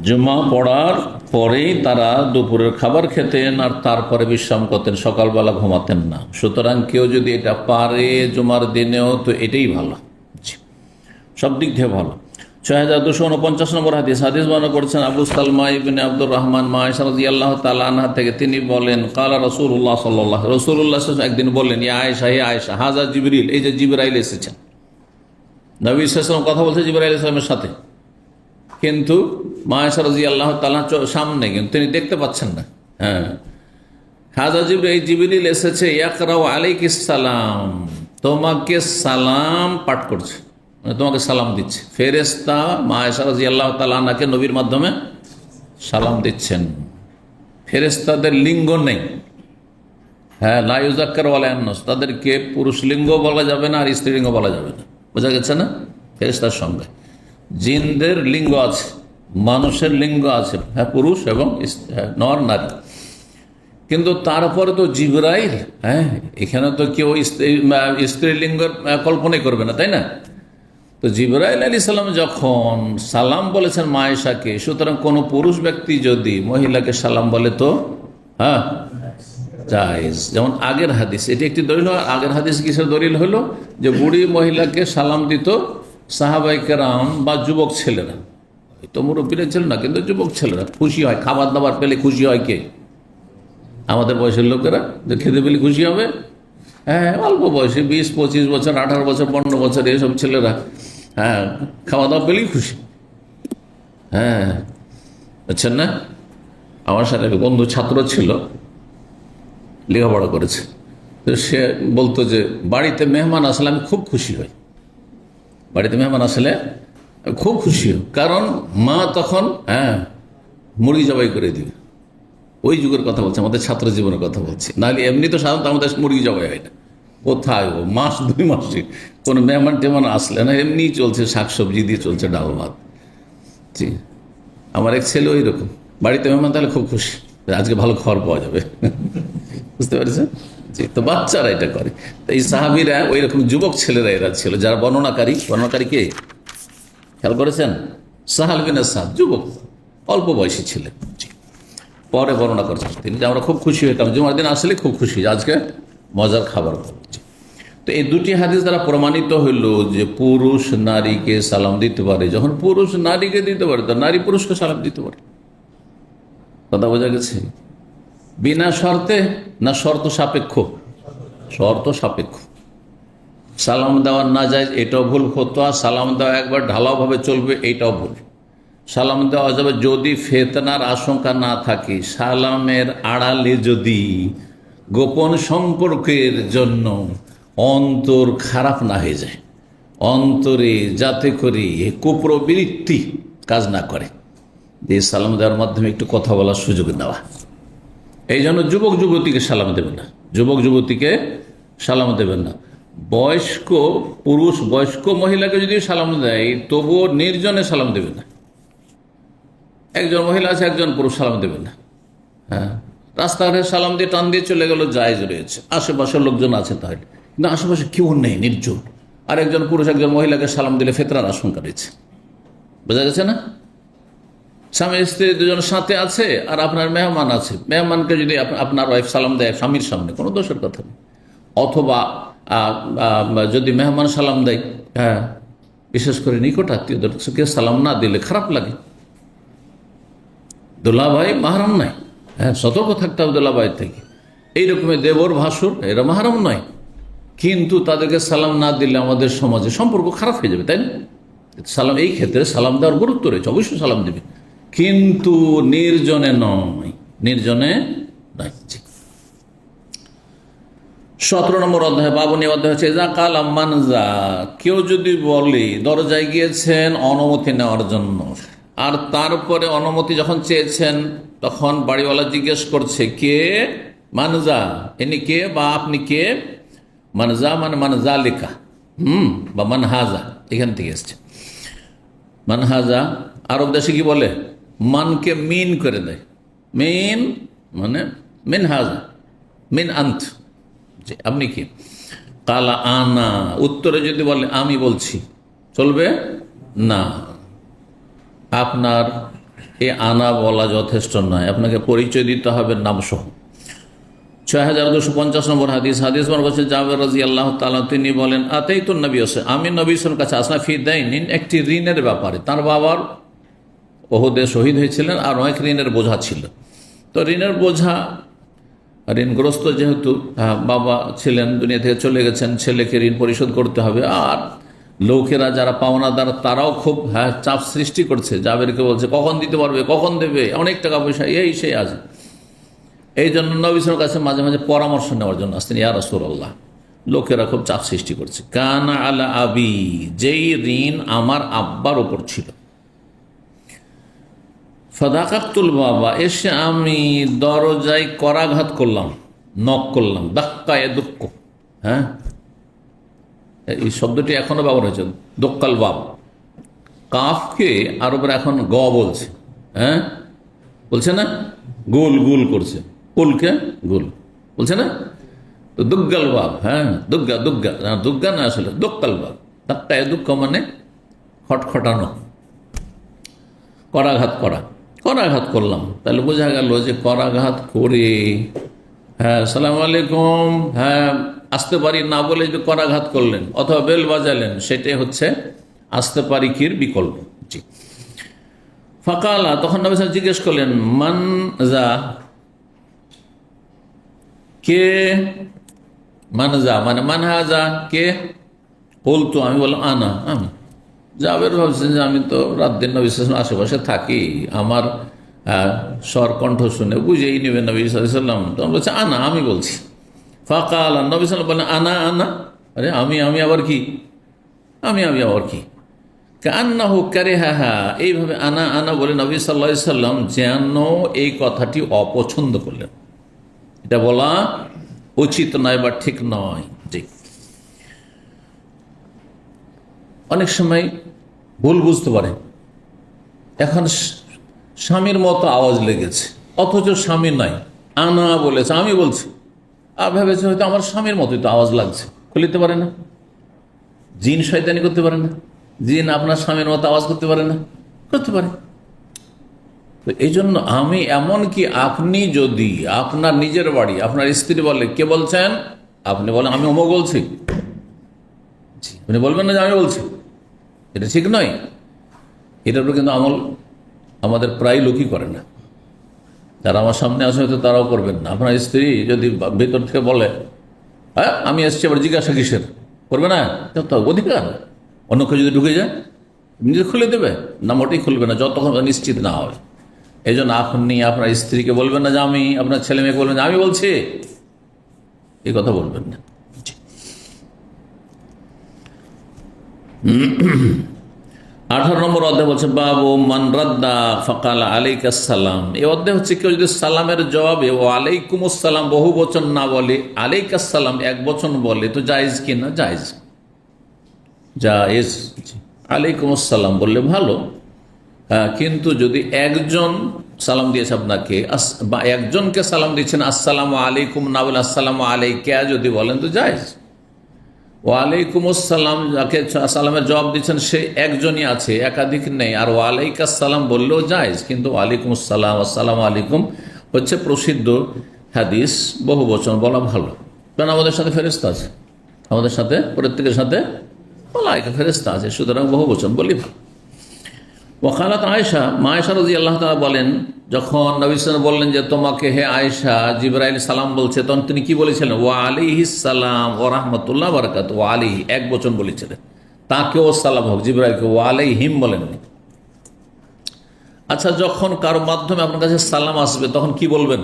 জুমা পড়ার পরেই তারা দুপুরের খাবার খেতেন আর তারপরে বিশ্রাম করতেন, সকালবেলা ঘুমাতেন না। সুতরাং কেউ যদি এটা পারে জুমার দিনেও, তো এটাই ভালো, সব দিক থেকে ভালো। 6249 নম্বর হাদিস বর্ণনা করেছেন আবু সালমা ইবনে আব্দুর রহমান আয়েশা রাদিয়াল্লাহু তাআলা আনহা থেকে। তিনি বলেন, কালা রাসূলুল্লাহ সাল্লাল্লাহু আলাইহি ওয়াসাল্লাম, রাসূলুল্লাহ একদিন বললেন, ইয়া আয়েশা, হে আয়েশা, হাযা জিবরিল, এই যে জিবরাইল এসেছেন। নবী সাল্লাল্লাহু আলাইহি ওয়াসাল্লাম কথা বলছে জিবরাইল আলাইহিস সালামের সাথে, কিন্তু মা আয়েশা রাদিয়াল্লাহু তাআলা সামনে, কিন্তু তিনি দেখতে পাচ্ছেন না। হাযা জিবরিল, এই জিবরিল এসেছে, ইয়াকরাউ আলাইকিস সালাম, তোমাকে সালাম পাঠ করছে, মানে তোমাকে সালাম দিচ্ছে। ফেরেশতা মা আয়েশা রাদিয়াল্লাহু তাআলা আনহাকে নবীর মাধ্যমে সালাম দিচ্ছেন। ফেরেশতাদের লিঙ্গ নেই, লা ইউযাক্কারু ওয়া লা ইউনাস, তাদেরকে পুরুষ লিঙ্গ বলা যাবে না আর স্ত্রীলিঙ্গ বলা যাবে না। বোঝা গেছে না? ফেরেশতার সঙ্গে জিনদের লিঙ্গ আছে, মানুষের লিঙ্গ আছে, পুরুষ এবং নর নারী, কিন্তু তারপরে তো জিবরাইল, এখানে তো কেউ স্ত্রীলিঙ্গের কল্পনাই করবে না, তাই না? তো জিবরাইল আলাইহিস সালাম যখন সালাম বলেছেন মা আয়েশাকে, সুতরাং কোনো পুরুষ ব্যক্তি যদি মহিলাকে সালাম বলে, তো জায়েজ। যেমন আগের হাদিস, এটি একটি দলিল। আগের হাদিস কিসের দলিল হলো? যে বুড়ি মহিলাকে সালাম দিত সাহাবায়ে কেরাম বা যুবক ছেলেরা, তো মুরব্বীরা ছিল না, কিন্তু যুবক ছেলেরা খুশি হয়। খাবার দাবার পেলে খুশি হয় কে? আমাদের বয়সের লোকেরা যে খেতে পেলে খুশি হবে। হ্যাঁ, অল্প বয়সে 20, 25 বছর, 18 বছর, 15 বছর এইসব ছেলেরা হ্যাঁ খাওয়া দাওয়া পেলেই খুশি। হ্যাঁ, বুঝছেন না? আমার সাথে এক বন্ধু ছাত্র ছিল, লেখাপড়া করেছে। তো সে বলতো যে বাড়িতে মেহমান আসলে আমি খুব খুশি হই। বাড়িতে মেহমান আসলে আমি খুব খুশি হই, কারণ মা তখন মুরগি জবাই করে দিবে। ওই যুগের কথা বলছে, আমাদের ছাত্র জীবনের কথা বলছি। নাহলে এমনি তো সাধারণত আমাদের মুরগি জবাই হয় না। কোথায় ও মাস 2 মাসে কোনো মেহমান টেমান আসলে না, এমনি চলছে, শাকসবজি দিয়ে চলছে, ডাল ভাত। জি, আমার এক ছেলে ওই রকম, বাড়িতে মেহমান তাহলে খুব খুশি, আজকে ভালো খাবার পাওয়া যাবে। বুঝতে পেরেছেন? জি, তো বাচ্চারা এটা করে। তো এই সাহাবীরা ওই রকম যুবক ছেলেরা এরা ছিল, যারা বর্ণনাকারী কে খেয়াল করেছেন? সাহাল বিন সাদ, যুবক, অল্প বয়সী ছিলেন। জি, পরে বর্ণনা করছেন তিনি যে আমরা খুব খুশি হইতাম, জুমার দিন আসলে খুব খুশি, আজকে মজার খাবার খাচ্ছি। তো এই দুটি হাদিস দ্বারা প্রমাণিত হইল যে পুরুষ নারীকে সালাম দিতে পারে। যখন পুরুষ নারীকে দিতে পারে, তো নারী পুরুষকে সালাম দিতে পারে। কথা বোঝা গেছে? বিনা শর্তে না শর্ত সাপেক্ষ? শর্ত সাপেক্ষ। সালাম দেওয়া না যায় এটাও ভুল ফতোয়া। সালাম দেওয়া একবার ঢালাও ভাবে চলবে, এইটাও ভুল। সালাম দেওয়া যাবে যদি ফিতনার আশঙ্কা না থাকে, সালামের আড়ালে যদি গোপন সম্পর্কের জন্য অন্তর খারাপ না হয়ে যায়, অন্তরে যাতে করে কুপ্রবৃত্তি কাজ না করে, যে সালাম দেওয়ার মাধ্যমে একটু কথা বলার সুযোগ নেওয়া। এই জন্য যুবক যুবতীকে সালাম দেবেন না, যুবক যুবতীকে সালাম দেবেন না। বয়স্ক পুরুষ বয়স্ক মহিলাকে যদি সালাম দেয়, তবুও নির্জনে সালাম দেবেন না। একজন মহিলা আছে, একজন পুরুষ, সালাম দেবেন না। হ্যাঁ, রাস্তাঘাটে সালাম দিয়ে টান দিয়ে চলে গেল, জায়েজ রয়েছে, আশেপাশের লোকজন আছে তাহলে। কিন্তু আশেপাশে কেউ নেই, নির্জন, আর একজন পুরুষ একজন মহিলাকে সালাম দিলে ফিতনার আশঙ্কা রয়েছে। বোঝা গেছে না? স্বামী স্ত্রী দুজন সাথে আছে, আর আপনার মেহমান আছে। মেহমানকে যদি আপনার ওয়াইফ সালাম দেয় স্বামীর সামনে, কোনো দোষের কথা নেই। অথবা যদি মেহমান সালাম দেয়, হ্যাঁ, বিশেষ করে নিকট আত্মীয়দেরকে সালাম না দিলে খারাপ লাগে। দুলাভাই মাহরাম নাই, হ্যাঁ, সতর্ক থাকতে হবে দুলাভাই থেকে। এইরকমের দেবর ভাসুর এরা মাহরাম নয়, কিন্তু তাদেরকে সালাম না দিলে আমাদের সমাজে সম্পর্ক খারাপ হয়ে যাবে, তাই না? সালাম, এই ক্ষেত্রে সালাম দেওয়ার গুরুত্ব রয়েছে, অবশ্যই সালাম দেবে, কিন্তু নির্জনে নয়, নির্জনে নয়। 17 নম্বর অধ্যায়, বাবনী অধ্যায় হচ্ছে যা কাল মানজা, কেউ যদি বলে দরজায় গিয়েছেন অনুমতি নেওয়ার জন্য, আর তারপরে অনুমতি যখন চেয়েছেন তখন বাড়িওয়ালা জিজ্ঞেস করছে কে? মানজা, ইনি কে বা আপনি কে? মানজা মানে মানজা লেখা, বা মানহাজা, এখান থেকে এসছে। মানহাজা আরব দেশে কি বলে? মানকে মিন করে দেয়। মিন মানে মিন হাজা, মিন আন্ত, যে আপনি কি? কালা আনা, উত্তরে যদি বলে আমি বলছি, চলবে না। আপনার এ আনা বলা যথেষ্ট নয়, আপনাকে পরিচয় দিতে হবে নামসহ। 6250 নম্বর হাদিস, হাদিস বলছে জাবের রাদিয়াল্লাহু তাআলা, তিনি বলেন আতাইতুন নবী, আমি নবীর কাছে আসলাম ফি দাইনিন, একটি ঋণের ব্যাপারে। তার বাবার ওহুদে শহীদ হয়েছিলেন, আর অনেক ঋণের বোঝা ছিল। তো ঋণের বোঝা, ঋণগ্রস্ত যেহেতু, বাবা ছিলেন, দুনিয়া থেকে চলে গেছেন, ছেলেকে ঋণ পরিশোধ করতে হবে। আর লোকেরা যারা পাওনাদার তারাও খুব চাপ সৃষ্টি করছে, জাবেরকে বলছে কখন দিতে পারবে, কখন দেবে, অনেক টাকা পয়সা এই সেই আছে। এই জন্য নবীর কাছে মাঝে মাঝে পরামর্শ নেওয়ার জন্য আসতেন, ইয়া রাসূলুল্লাহ, লোকেরা খুব চাপ সৃষ্টি করছে। কানা আলা আবি, যেই ঋণ আমার আব্বার ওপর ছিল। ফাদাকাতুল বাবা, এসে আমি দরজায় করাঘাত করলাম, নক করলাম, দাক্কায়ে দুঃখ, হ্যাঁ, এই শব্দটি এখনো ব্যবহার হয়েছে, দোক্কাল বাব। কাফকে আরবরা এখন গ বলছে, হ্যাঁ, বলছে না, গোল গোল করছে, কুলকে গোল বলছে না, তো দুগ্গাল বাব, হ্যাঁ, দুগ্গা দুগ্গা দুগ্গা না, আসলে দোক্কাল বাব। দাক্কায়ে দুঃখ মানে খটখটানো, করাঘাত করা। করাঘাত করলাম, তাহলে বোঝা গেল যে করাঘাত করে, হ্যাঁ, সালাম আলাইকুম, হ্যাঁ আসতে পারি না বলে যদি করাঘাত করলেন অথবা বেল বাজালেন, সেটাই হচ্ছে আসতে পারি কির বিকল্প। জি। ফাকালা, তখন নবী সাল্লাল্লাহু আলাইহি ওয়াসাল্লাম জিজ্ঞেস করলেন, মান যা, কে, মান যা মানে মান হাজা, কে? বলতো, আমি বললাম আনা, আমি। জাবের ভাবছেন যে আমি তো রাত দিন নবী সাল্লাল্লাহু আলাইহি ওয়াসাল্লাম আশেপাশে থাকি, আমার স্বর কণ্ঠ শুনে বুঝেই নেবেন নবী সাল্লাল্লাহু আলাইহি ওয়াসাল্লাম। তখন বলছে আনা, আমি বলছি। ফাকাল, নবী সাল্লাল্লাহু আলাইহি ওয়াসাল্লাম বললেন আনা আনা, আরে আমি আবার কি, আমি আবার কি? কান্নাহু কারিহাহা, এইভাবে আনা আনা বলে নবী সাল্লাল্লাহু আলাইহি ওয়াসাল্লাম যেন এই কথাটি অপছন্দ করলেন, এটা বলা উচিত নয় বা ঠিক নয়। জি। অনেক সময় ভুল বুঝতে পারে, এখন স্বামীর মতো আওয়াজ লেগেছে অথচ স্বামী নাই, আনা বলেছে, আমি বলছি, আর ভেবেছে হয়তো আমার স্বামীর মতোই তো আওয়াজ লাগছে। খুলিতে পারে না, জিন শয়তানি করতে পারে না, জিন আপনার স্বামীর মতো আওয়াজ করতে পারে না, করতে পারে। তো এই জন্য আমি, এমনকি আপনি যদি আপনার নিজের বাড়ি আপনার স্ত্রী বলে কে বলছেন, আপনি বলেন আমি অমুক বলছি, আপনি বলবেন না যে আমি বলছি, এটা ঠিক নয়। এটার উপর কিন্তু আমল আমাদের প্রায় লোকই করে না। যারা আমার সামনে আসে হয়তো তারাও করবেন না। আপনার স্ত্রী যদি ভেতর থেকে বলে হ্যাঁ আমি এসছি, আবার জিজ্ঞাসা কিসের, করবে না, তো অধিকার। অন্য কেউ যদি ঢুকে যায় নিজে খুলে দেবে না, মোটেই খুলবে না যতক্ষণ নিশ্চিত না হবে। এই জন্য আপনি আপনার স্ত্রীকে বলবেন না যে আমি, আপনার ছেলে মেয়েকে বলবেন যে আমি বলছি, এই কথা বলবেন না। 18 নম্বর অধ্যায় বলছে বাবু মান রাদ্দা ফাকাল আলাইকাস সালাম। এই অধ্যায় হচ্ছে কেউ যদি সালামের জবাবে ও আলাইকুম আসসালাম বহু বচন না বলে, আলাইকাস সালাম এক বচন বলে, তো জায়েজ কিনা? জায়েজ, জায়েজ। আলাইকুম আসসালাম বললে ভালো, কিন্তু যদি একজন সালাম দিয়েছে আপনাকে বা একজনকে সালাম দিচ্ছেন আসসালামু আলাইকুম না বলে আসসালামু আলাইকা যদি বলেন তো জায়েজ। ওয়ালাইকুম আসসালাম, যাকে সালামের জবাব দিচ্ছেন সে একজনই আছে, একাধিক নেই, আর ওয়ালাইকাস সালাম বললেও জায়েজ। কিন্তু ওয়ালাইকুম আসসালাম, আসসালামু আলাইকুম হচ্ছে প্রসিদ্ধ হাদিস, বহু বচন বলা ভালো। কারণ আমাদের সাথে ফেরেশতা আছে, আমাদের সাথে প্রত্যেকের সাথে মালায়েকা ফেরেশতা আছে, সুতরাং বহু বচন বলি ভালো। ওয়াকালাত আয়েশা, মা আয়েশা রাদিয়াল্লাহু তাআলা বলেন, যখন নবী সাল্লাল্লাহু আলাইহি ওয়াসাল্লাম বললেন যে তোমাকে হে আয়েশা জিবরাইল সালাম বলছে, তখন তিনি কি বলেছিলেন? ওয়া আলাইহিস সালাম ওয়া রাহমাতুল্লাহ ওয়া বারাকাতুহু। ওয়া আলাইহি এক বচন বলেছিলেন, তাকেও সালাম হোক, জিবরাইলকে ওয়া আলাইহিম বলেননি। আচ্ছা, যখন কারো মাধ্যমে আপনার কাছে সালাম আসবে তখন কি বলবেন?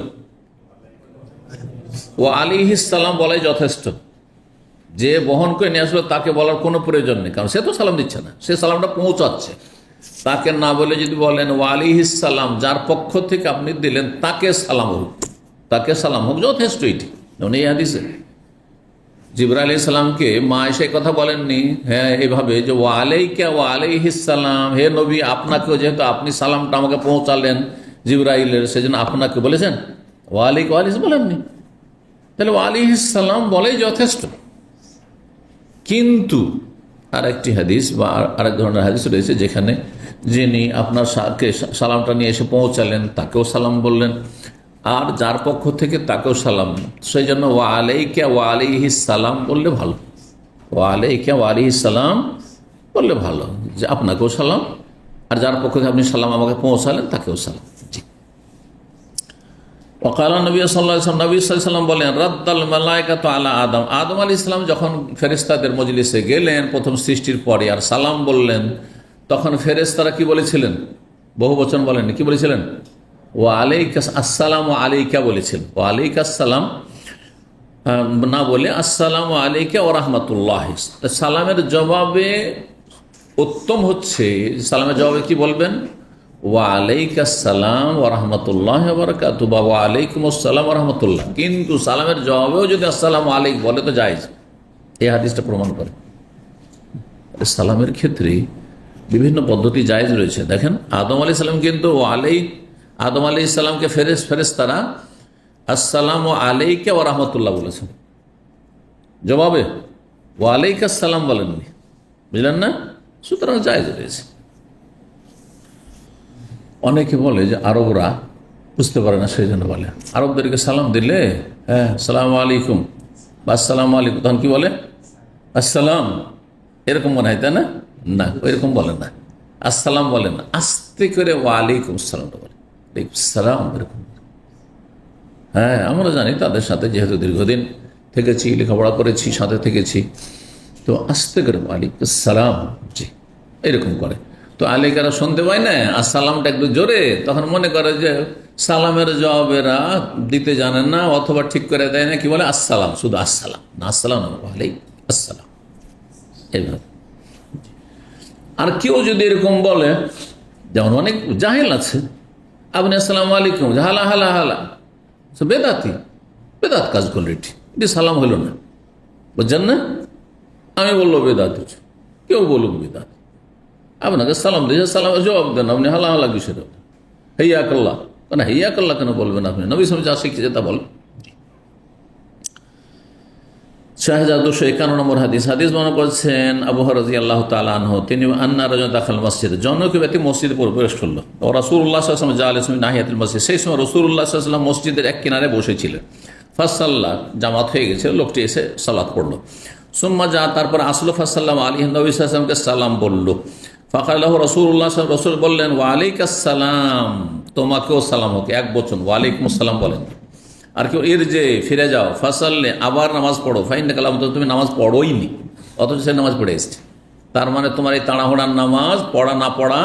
ওয়া আলাইহিস সালাম বলাই যথেষ্ট। যে বহন করে নিয়ে আসলো তাকে বলার কোনো প্রয়োজন নেই, কারণ সে তো সালাম দিচ্ছে না, সে সালামটা পৌঁছাচ্ছে। তাকে না বলে যদি বলেন ওয়া আলাইহিস সালাম, যার পক্ষ থেকে আপনি দিলেন তাকে সালাম হোক, তাকে সালাম হোক, যথেষ্ট। এটি যেমন এই হাদিসে জিবরাইল আলাইহিস সালামকে মা আয়েশা কথা বলেননি হ্যাঁ এভাবে যে ওয়া আলাইকা ওয়া আলাইহিস সালাম, হে নবী আপনাকেও, যেহেতু আপনি সালামটা আমাকে পৌঁছালেন জিবরাইলের, সেজন্য আপনাকে বলেছেন, ওয়া আলাইকা ওয়া আলাইহিস বলেননি। তাহলে ওয়া আলাইহিস সালাম বলেই যথেষ্ট। কিন্তু আর একটি হাদিস বা আরেক ধরনের হাদিস রয়েছে যেখানে যিনি আপনার সালামটা নিয়ে এসে পৌঁছালেন তাকেও সালাম বললেন, আর যার পক্ষ থেকে তাকেও সালাম। সেই জন্য ওয়া আলাইকা ওয়া আলাইহিস সালাম বললে ভালো, ওয়া আলাইকা ওয়া আলাইহিস সালাম বললে ভালো, যে আপনাকেও সালাম, আর যার পক্ষ থেকে আপনি সালাম আমাকে পৌঁছালেন তাকেও সালাম। জি। ওয়াকাল নবী সাল্লাল্লাহু আলাইহি ওয়াসাল্লাম, নবী সাল্লাল্লাহু আলাইহি ওয়াসাল্লাম বলেন রাদ্দাল মালায়েকাতু আলা আদম। আদম আলাইহিস সালাম যখন ফেরেশতাদের মজলিসে গেলেন প্রথম সৃষ্টির পরে আর সালাম বললেন, তখন ফেরেশতারা কি বলেছিলেন? বহু বচন বলেননি, কি বলেছিলেন? ওয়া আলাইকা আসসালামু আলাইকা বলেছিলেন। ওয়া আলাইকা আসসালাম না বলে আসসালামু আলাইকা ওয়া রাহমাতুল্লাহ। সালামের জবাবে উত্তম হচ্ছে, সালামের জবাবে কি বলবেন? ওয়া আলাইকা আসসালাম ওয়া রাহমাতুল্লাহি ওয়া বারাকাতুহু বা ওয়া আলাইকুম আসসালাম ওয়া রাহমাতুল্লাহ। কিন্তু সালামের জবাবেও যদি আসসালামু আলাইকুম বলে তো জায়েজ। এই হাদিসটা প্রমাণ করে সালামের ক্ষেত্রে বিভিন্ন পদ্ধতি জায়েজ রয়েছে। দেখেন আদম আলাইহিস সালাম কিন্তু আদম আলাইহিস সালামকে ফেরেশতারা আসসালামু আলাইকা ওয়া রাহমাতুল্লাহ বলেছেন, জবাবে ওয়া আলাইকা আসসালাম বলেননি, বুঝলেন না? সুতরাং জায়েজ রয়েছে। অনেকে বলে যে আরবরা বুঝতে পারে না, সেই জন্য বলে। আরবদেরকে সালাম দিলে হ্যাঁ সালাম আলাইকুম বা আসসালাম আলাইকুম, তখন কি বলে? আসসালাম, এরকম মনে হয়, তাই না? না, এরকম বলে না, আসসালাম বলে না, আস্তে করে ওয়ালাইকুম সালামটা বলে, সালাম এরকম। হ্যাঁ, আমরা জানি, তাদের সাথে যেহেতু দীর্ঘদিন থেকেছি, লেখাপড়া করেছি, সাথে থেকেছি, তো আস্তে করে ওয়ালাইকুম সালাম, জি এরকম করে। তো আলেকারা শুনতে পায় না আর সালামটা একটু জোরে, তখন মনে করে যে সালামের জবাবেরা দিতে জানেন না, অথবা ঠিক করে দেয় না, কি বলে? আসসালাম, শুধু আসসালাম না, আসসালাম না, ওয়ালাইকুম আসসালাম, এইভাবে। আর কেউ যদি এরকম বলে, যেমন অনেক জাহেল আছে, আপনি আসসালামু আলাইকুম, হালা হালা হালা, বেদাতি, বেদাত কাজ করলো, এটি সালাম হইল না, বুঝছেন না? আমি বললো বেদাত, কেউ বলুক বেদাত, আপনাকে সালাম দিয়েছে, সালামের জবাব দেন, আপনি হালা হালা কিসের? হেয়া কাল্লা, কেন হেয়া কাল্লা কেন বলবেন আপনি? নবী সাল্লাল্লাহু আলাইহি ওয়াসাল্লাম যা শিখিয়েছে তা বলেন। 6251 নম্বর হাদিস বর্ণনা করেছেন আবু হুরায়রা রাদিয়াল্লাহু তাআলা আনহু, তিনি আন্না রাজুলান দাখাল মসজিদ, জনৈক ব্যক্তি মসজিদে প্রবেশ করলো, রাসূলুল্লাহ সাল্লাল্লাহু আলাইহি ওয়াসাল্লাম জালিসুন মিন নাহিয়াতিল মসজিদ, সেই সময় রাসূলুল্লাহ সাল্লাল্লাহু আলাইহি ওয়াসাল্লাম মসজিদের এক কিনারে বসেছিলেন। ফাসাল্লা, জামাত হয়ে গেছে, লোকটি এসে সালাত পড়লো। সুম্মা যা, তারপর আসলো, ফাসাল্লাম আলাইহি, নবী সাল্লাল্লাহু আলাইহি ওয়াসাল্লামকে সালাম বলল। ফাকাল লাহু রাসূলুল্লাহ, রাসূল বললেন, ওয়া আলাইকাস সালাম, তোমাকেও সালাম হোক, এক বচন, ওয়া আলাইকুমুস সালাম বলেন। আর কেউ এর যে ফিরে যাও, ফাসাল্লে, আবার নামাজ পড়ো, ফাইন্না কালাম, তুমি নামাজ পড়োইনি, অথচ সে নামাজ পড়ে এসছে। তার মানে তোমার এই তাড়াহুড়ার নামাজ পড়া না পড়া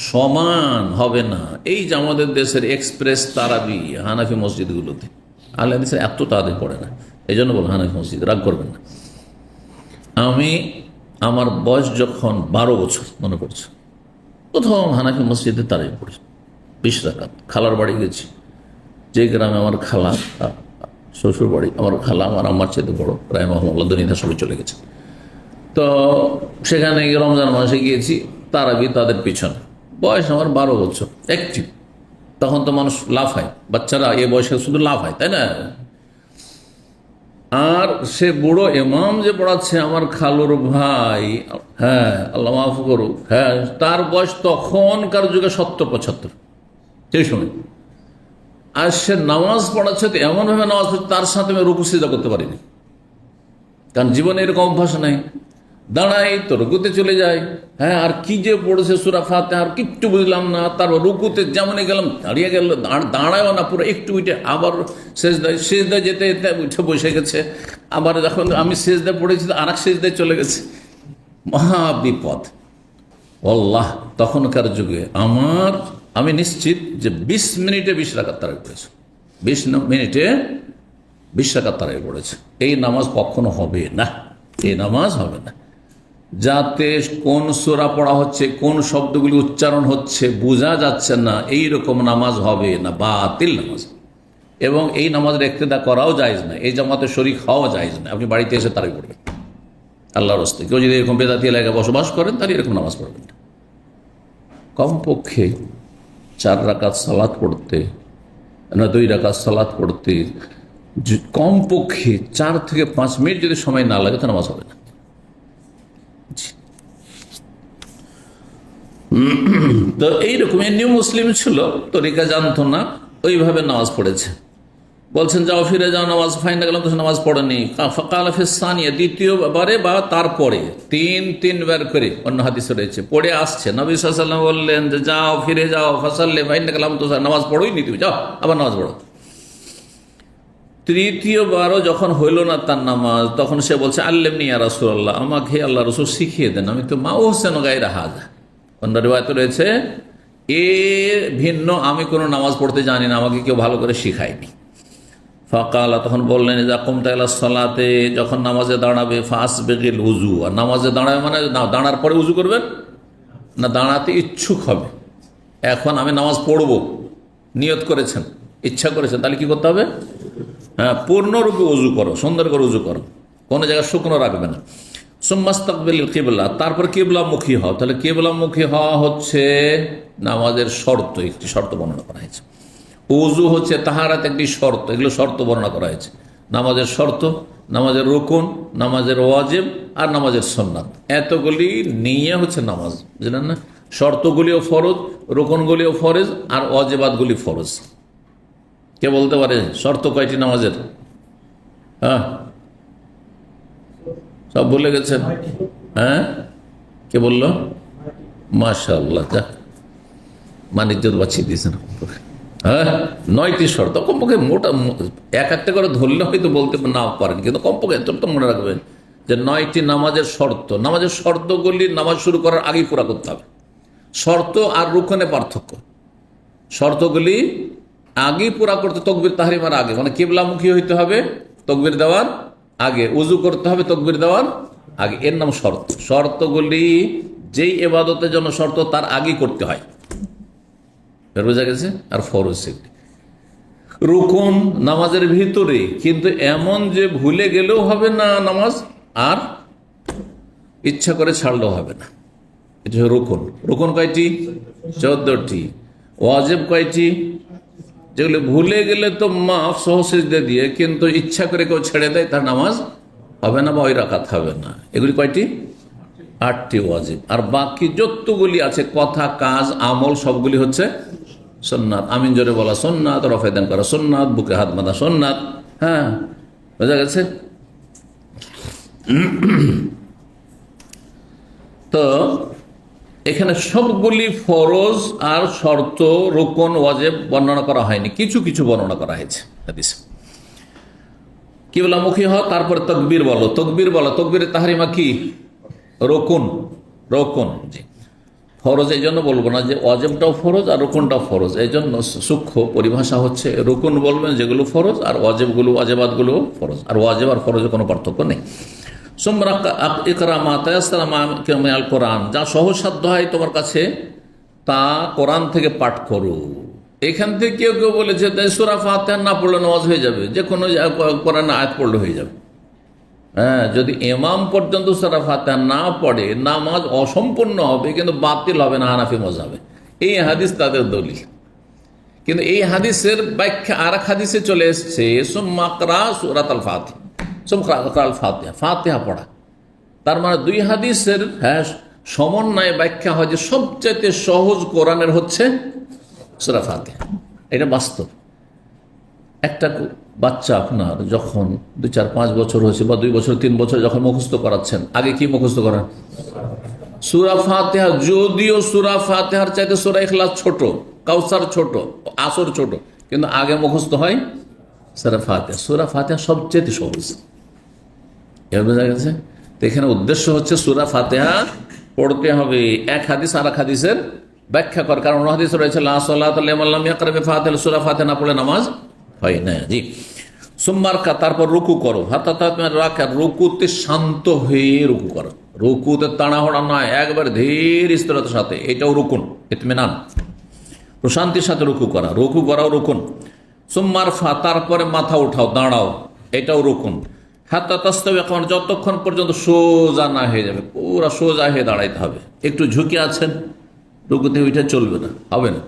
সমান হবে না। এই যে আমাদের দেশের এক্সপ্রেস তারাবি হানাফি মসজিদগুলোতে আহলে হাদিসের এত তাড়াতাড়ি পড়ে না, এই জন্য বল হানাফি মসজিদ, রাগ করবেন না। আমি আমার বয়স যখন 12 বছর মনে পড়ছে, প্রথম হানাফি মসজিদে তারাবি পড়েছি, 20 রাকাত। খালার বাড়ি গেছি, যে গ্রামে আমার খালা, শ্বশুর বাড়ি, আমার খালা আমার আম্মার চেয়ে বড়, রাহিমাহুল্লাহ, দুনিয়া সবাই চলে গেছে। তো সেখানে রমজান মাসে গিয়েছি তারাবি তাদের পিছনে, বয়স আমার 12 বছর, অ্যাক্টিভ। তখন তো মানুষ লাফায়, বাচ্চারা এ বয়সে শুধু লাফায়, তাই না? আর সে বুড়ো ইমাম যে পড়াচ্ছে আমার খালুর ভাই, হ্যাঁ আল্লাহ মাফ করুক, হ্যাঁ তার বয়স তখনকার যুগে 70-75 সেই সময়। আর সে নামাজ পড়াচ্ছে, তো এমনভাবে নামাজ পড়ছে তার সাথে আমি রুকু সিজদা করতে পারিনি, কারণ জীবনে এরকম অভ্যাস নাই। দাঁড়াই তো রুকুতে চলে যায়, হ্যাঁ আর কি যে পড়েছে সূরা ফাতিহা আর কিচ্ছু বুঝলাম না, তারপর রুকুতে যেমনই গেলাম দাঁড়িয়ে গেল, দাঁড়ায়ও না, পুরো একটু উঠে আবার সেজদায় যেতে যেতে উঠে বসে গেছে, আবার যখন আমি সেজদায় পড়েছি তো আর এক সেজদায় চলে গেছে, মহা বিপদ। আল্লাহ, তখনকার যুগে আমি নিশ্চিত যে 20 মিনিটে 20 রাকাত তারাবি পড়েছে, 20 মিনিটে 20 রাকাত তারাবি পড়েছে। এই নামাজ কখনো হবে না, এই নামাজ হবে না। যাতে কোন সূরা পড়া হচ্ছে, কোন শব্দগুলি উচ্চারণ হচ্ছে বোঝা যাচ্ছে না, এই রকম নামাজ হবে না, বাতিল নামাজ। এবং এই নামাজের ইক্তেদা করাও জায়েজ না, এই জামাতে শরীক হওয়া জায়েজ না। আপনি বাড়িতে এসে তারাবি পড়বেন আল্লাহর রাস্তে, কেউ যদি এরকম বেদাতি এলাকায় বসবাস করেন তাহলে এরকম নামাজ পড়বেন না। কমপক্ষে 4 রাকাত সালাত পড়তে, না 2 রাকাত সালাত পড়তে কমপক্ষে 4 থেকে 5 মিনিট যদি সময় না লাগে তো নামাজ হবে না। তো এইরকম নিউ মুসলিম ছিল, তরিকা জানতো না, ওইভাবে নামাজ পড়েছে। বলছেন যাও ফিরে যাও, নামাজ ফাইনা গেলাম, তো নামাজ পড়েনি। কালাফিসানিয়া, দ্বিতীয়বারে বা তারপরে 3 বার করে অন্য হাদিসে রয়েছে পড়ে আসছে। নবী সাল্লাল্লাহু আলাইহি ওয়াসাল্লাম বললেন যে যাও ফিরে যাও, ফাসাল্লি ফাইনা গেলাম, তো নামাজ পড়োই নি তুমি, যাও আবার নামাজ পড়ো। তৃতীয়বারও যখন হইল না তার নামাজ, তখন সে বলছে আল্লিমনি ইয়া রাসূলুল্লাহ, আমাকে আল্লাহ রাসূল শিখিয়ে দেন, আমি তো মা হোসেন গায়রা হাজা। অন্য রিওয়ায়াতে রয়েছে এর ভিন্ন আমি কোনো নামাজ পড়তে জানি না, আমাকে কেউ ভালো করে শিখায়নি। ফাকালা, তখন বললেন যা কুমতা ইলা সালাতে, যখন নামাজে দাঁড়াবে, ফাসবিগিল উযু, আর নামাজে দাঁড়াবে মানে দাঁড়ার পরে উযু করবেন না, দাঁড়াতে ইচ্ছুক হবে। এখন আমি নামাজ পড়ব নিয়ত করেছেন, ইচ্ছা করেছেন, তাহলে কি করতে হবে? হ্যাঁ, পূর্ণরূপে উযু করো, সুন্দর করে উযু করো, কোনো জায়গায় শুকনো রাখবে না। সুম্মাস্তাকবিল কিবলা, তারপর কিবলামুখী হও। তাহলে কিবলামুখী হওয়া হচ্ছে নামাজের শর্ত, একটি শর্ত বর্ণনা করা হয়েছে। উযু হচ্ছে তাহারাত একটি শর্ত, এগুলো শর্ত বর্ণনা করা হয়েছে। নামাজের শর্ত, নামাজের রুকুন, নামাজের ওয়াজিব আর নামাজের সুন্নাত, এতগুলি নিয়ে হচ্ছে নামাজ, বুঝলেন না? শর্তগুলিও ফরজ, রোকনগুলিও ফরজ, আর ওয়াজিবাতগুলি ফরজ। কে বলতে পারে শর্ত কয়টি নামাজের? হ্যাঁ, সব ভুলে গেছেন? হ্যাঁ, কে বললো? মাশাআল্লাহ, যা মানিজ্জত বাঁচিয়ে দিয়েছেন। হ্যাঁ, 9টি শর্ত কমপক্ষে, মোটা এক একটা করে ধরলে হয়তো বলতে না পারেন, কিন্তু কমপক্ষে এত তো মনে রাখবেন যে 9টি নামাজের শর্ত। নামাজের শর্তগুলি নামাজ শুরু করার আগেই পুরা করতে হবে। শর্ত আর রুকনে পার্থক্য। শর্তগুলি আগেই পুরা করতে, তকবির তাহরিমার আগে, মানে কিবলামুখী হইতে হবে তকবির দেওয়ার আগে, উজু করতে হবে তকবির দেওয়ার আগে, এর নাম শর্ত। শর্তগুলি যেই ইবাদতের জন্য শর্ত তার আগেই করতে হয়, বোঝা গেছে? আর ফরজ সেগুলি। রুকুন নামাজের ভিতরে, কিন্তু এমন যে ভুলে গেলেও হবে না নামাজ, আর ইচ্ছা করে ছাড়লেও হবে না। এটা হচ্ছে রুকুন। রুকুন কয়টি? 14টি। ওয়াজিব কয়টি? যেগুলো ভুলে গেলে তো মাফ সহসিজদা দিয়ে, কিন্তু ইচ্ছা করে কেউ ছেড়ে দেয়, তার নামাজ হবে না বা ওই রাকাত হবে না। এগুলি কয়টি? 8টি ওয়াজিব। আর বাকি যতগুলি আছে, কথা, কাজ, আমল, সবগুলি হচ্ছে সুন্নাত। আমিন জোরে বলা সুন্নাত, রফেদান করা সুন্নাত, বুকে হাত বাঁধা সুন্নাত। হ্যাঁ, বোঝা গেছে? তো এখানে সবগুলি ফরজ আর শর্ত, রুকন, ওয়াজিব বর্ণনা করা হয়নি, কিছু কিছু বর্ণনা করা হয়েছে হাদিসে। কিবলামুখী হও, তারপরে তকবীর বলো, তকবীর বলো। তকবীরের তাহরিমা কি? রুকুন। রুকুন, জি। ফরজ এই জন্য বলবো না যে ওয়াজিবটাও ফরজ আর রুকুনটাও ফরজ, এই জন্য সূক্ষ্ম পরিভাষা হচ্ছে রুকুন বলবেন যেগুলো ফরজ, আর ওয়াজিবগুলো, ওয়াজিবাতগুলো ফরজ। আর ওয়াজিব আর ফরজের কোনো পার্থক্য নেই। কোরআন, যা সহজ সাধ্য হয় তোমার কাছে তা কোরআন থেকে পাঠ করো। এখান থেকে কেউ কেউ বলেছে সূরা ফাতিহা না পড়লে নামাজ হয়ে যাবে, যে কোনো কোরআন আয়াত পড়লে হয়ে যাবে। হ্যাঁ, যদি ইমাম পর্যন্ত সূরা ফাতিহা না পড়ে নামাজ অসম্পূর্ণ হবে, কিন্তু বাতিল হবে না হানাফি মাযহাবে। এই হাদিস তাদের দলিল। কিন্তু এই হাদিসের ব্যাখ্যা আর এক হাদিসে চলে এসছে, সুম্মা ইকরা সূরাতাল ফাতিহা, সুম্মা ইকরাল ফাতিহা, ফাতিহা পড়া। তার মানে দুই হাদিসের সমন্বয়ে ব্যাখ্যা হয় যে সবচেয়ে সহজ কোরআনের হচ্ছে সূরা ফাতিহা। এটা বাস্তব। একটা বাচ্চা আপনার যখন 2, 4, 5 বছর হয়েছে, বা 2 বছর 3 বছর যখন মুখস্থ করাচ্ছেন, আগে কি মুখস্থ করান? সূরা ফাতিহা। যদিও সূরা ফাতিহার চাইতে সূরা ইখলাস ছোট, কাউসার ছোট, আসর ছোট, কিন্তু আগে মুখস্থ হয় সূরা ফাতিহা। সূরা ফাতিহা সবচেয়ে সহজ। এবার বোঝা গেছে? তো এখানে উদ্দেশ্য হচ্ছে সূরা ফাতিহা পড়তে হবে। এক হাদিস আর এক হাদিসের ব্যাখ্যা কর, কারণ হাদিস রয়েছে লা সালাতা লিমান লাম ইয়াকরা বিফাতিহা, সূরা ফাতিহা না পড়লে নামাজ হয় না। জি। সুম্মারকা, তারপর রুকু করো। রুকুতে শান্ত হয়ে রুকু করো। রুকুতে তাড়াহুড়া নয়, একবার ধীর স্থিরতার সাথে, এটাও রুকুন। ইতমিনান, প্রশান্তির সাথে রুকু করা। রুকু করাও রুকুন। সুম্মারফা, তারপরে মাথা উঠাও, দাঁড়াও, এটাও রুকুন। হাত্তা তাস্তাওয়ি, যতক্ষণ পর্যন্ত সোজা না হয়ে যাবে, পুরা সোজা হয়ে দাঁড়াইতে হবে। একটু ঝুঁকে আছেন, রুকুতে উঠে চলবে না, হবে না।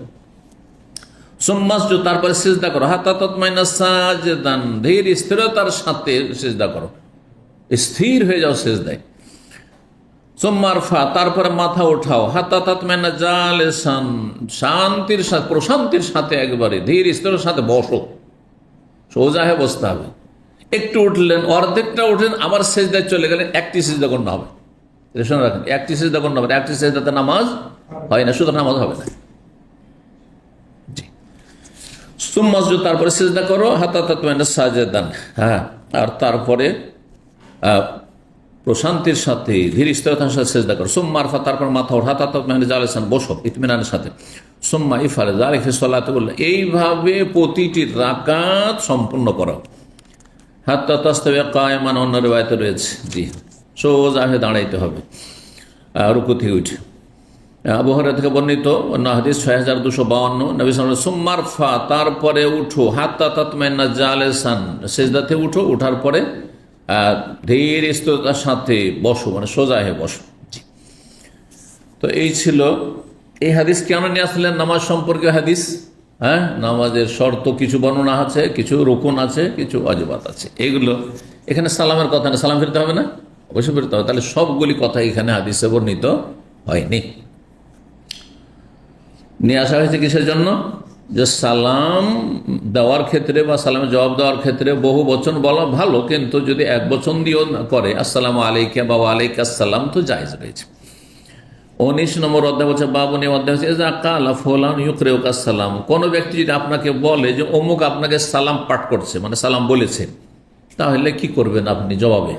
সুম্মাসজুদ, তারপরে সিজদা করো। হাত্তা তাতমাইন্না সাজিদান, ধীর স্থিরতার সাথে সিজদা করো, স্থির হয়ে যাও সিজদায়। সুম্মারফা, তারপরে মাথা উঠাও। হাত্তা তাতমাইন্না জালিসান, শান্তির সাথে, প্রশান্তির সাথে, একবারে ধীর স্থিরের সাথে বসো, সোজা হয়ে বসতে হবে। একটু উঠলেন, অর্ধেকটা উঠলেন, আবার সিজদায় চলে গেলেন, একটি সিজদা করতে হবে। শুনে রাখেন, একটি সিজদা করতে হবে, একটি সিজদাতে নামাজ হয় না, শুধু নামাজ হবে না। সুম্মাসজুদ, তারপরে সিজদা করো। হাত্তা তাতমাইন্না সাজিদান, হ্যাঁ, আর তারপরে প্রশান্তির সাথে, ধীর স্থিরতার সাথে সিজদা করো। সুম্মারফা, তারপর মাথা ওঠা। হাত্তা তাতমাইন্না জালিসান, বসো ইতমিনানের সাথে। সুম্মা ইফআল যালিকা ফি সলাতি, এইভাবে প্রতিটি রাকাত সম্পূর্ণ করো। হাত্তা তাস্তাওয়ি কায়মান, অন্য রিওয়ায়াতে রয়েছে, জি, সোজা হয়ে দাঁড়াইতে হবে রুকু থেকে উঠে। আবু হুরায়রা থেকে বর্ণিত অন্য হাদিস 6252, নবী সাল্লাল্লাহু আলাইহি ওয়াসাল্লাম, সুম্মারফা, তারপরে উঠো। হাত্তা তাতমাইন্না জালিসান, সিজদাতে উঠো, উঠার পরে ধীর স্থিরতার সাথে বসো, মানে সোজা হয়ে বসো। জি। তো এই ছিল এই হাদিস। কেন নিয়ে আসলেন? নামাজ সম্পর্কে হাদিস। হ্যাঁ, নামাজের শর্ত কিছু বর্ণনা আছে, কিছু রুকুন আছে, কিছু ওয়াজিবাত আছে। এইগুলো এখানে সালামের কথা না, সালাম ফিরতে হবে না, অবশ্যই ফিরতে হবে। তাহলে সবগুলি কথা এখানে হাদিসে বর্ণিত হয়নি। নিয়ে আসা হয়েছে কিসের জন্য? যে সালাম দেওয়ার ক্ষেত্রে বা সালামের জবাব দেওয়ার ক্ষেত্রে বহু বচন বলা ভালো, কিন্তু যদি এক বচন দিয়েও করে আসসালামু আলাইকা বা ওয়ালাইকা আসসালাম তো জায়েজ রয়েছে। 19 নম্বর অধ্যায় বলছে, বাবুনি অধ্যায় হচ্ছে কালা ফুলান ইউকরিউকা সালাম। কোন ব্যক্তি যদি আপনাকে বলে যে অমুক আপনাকে সালাম পাঠ করছে, মানে সালাম বলেছে, তাহলে কি করবেন আপনি জবাবে?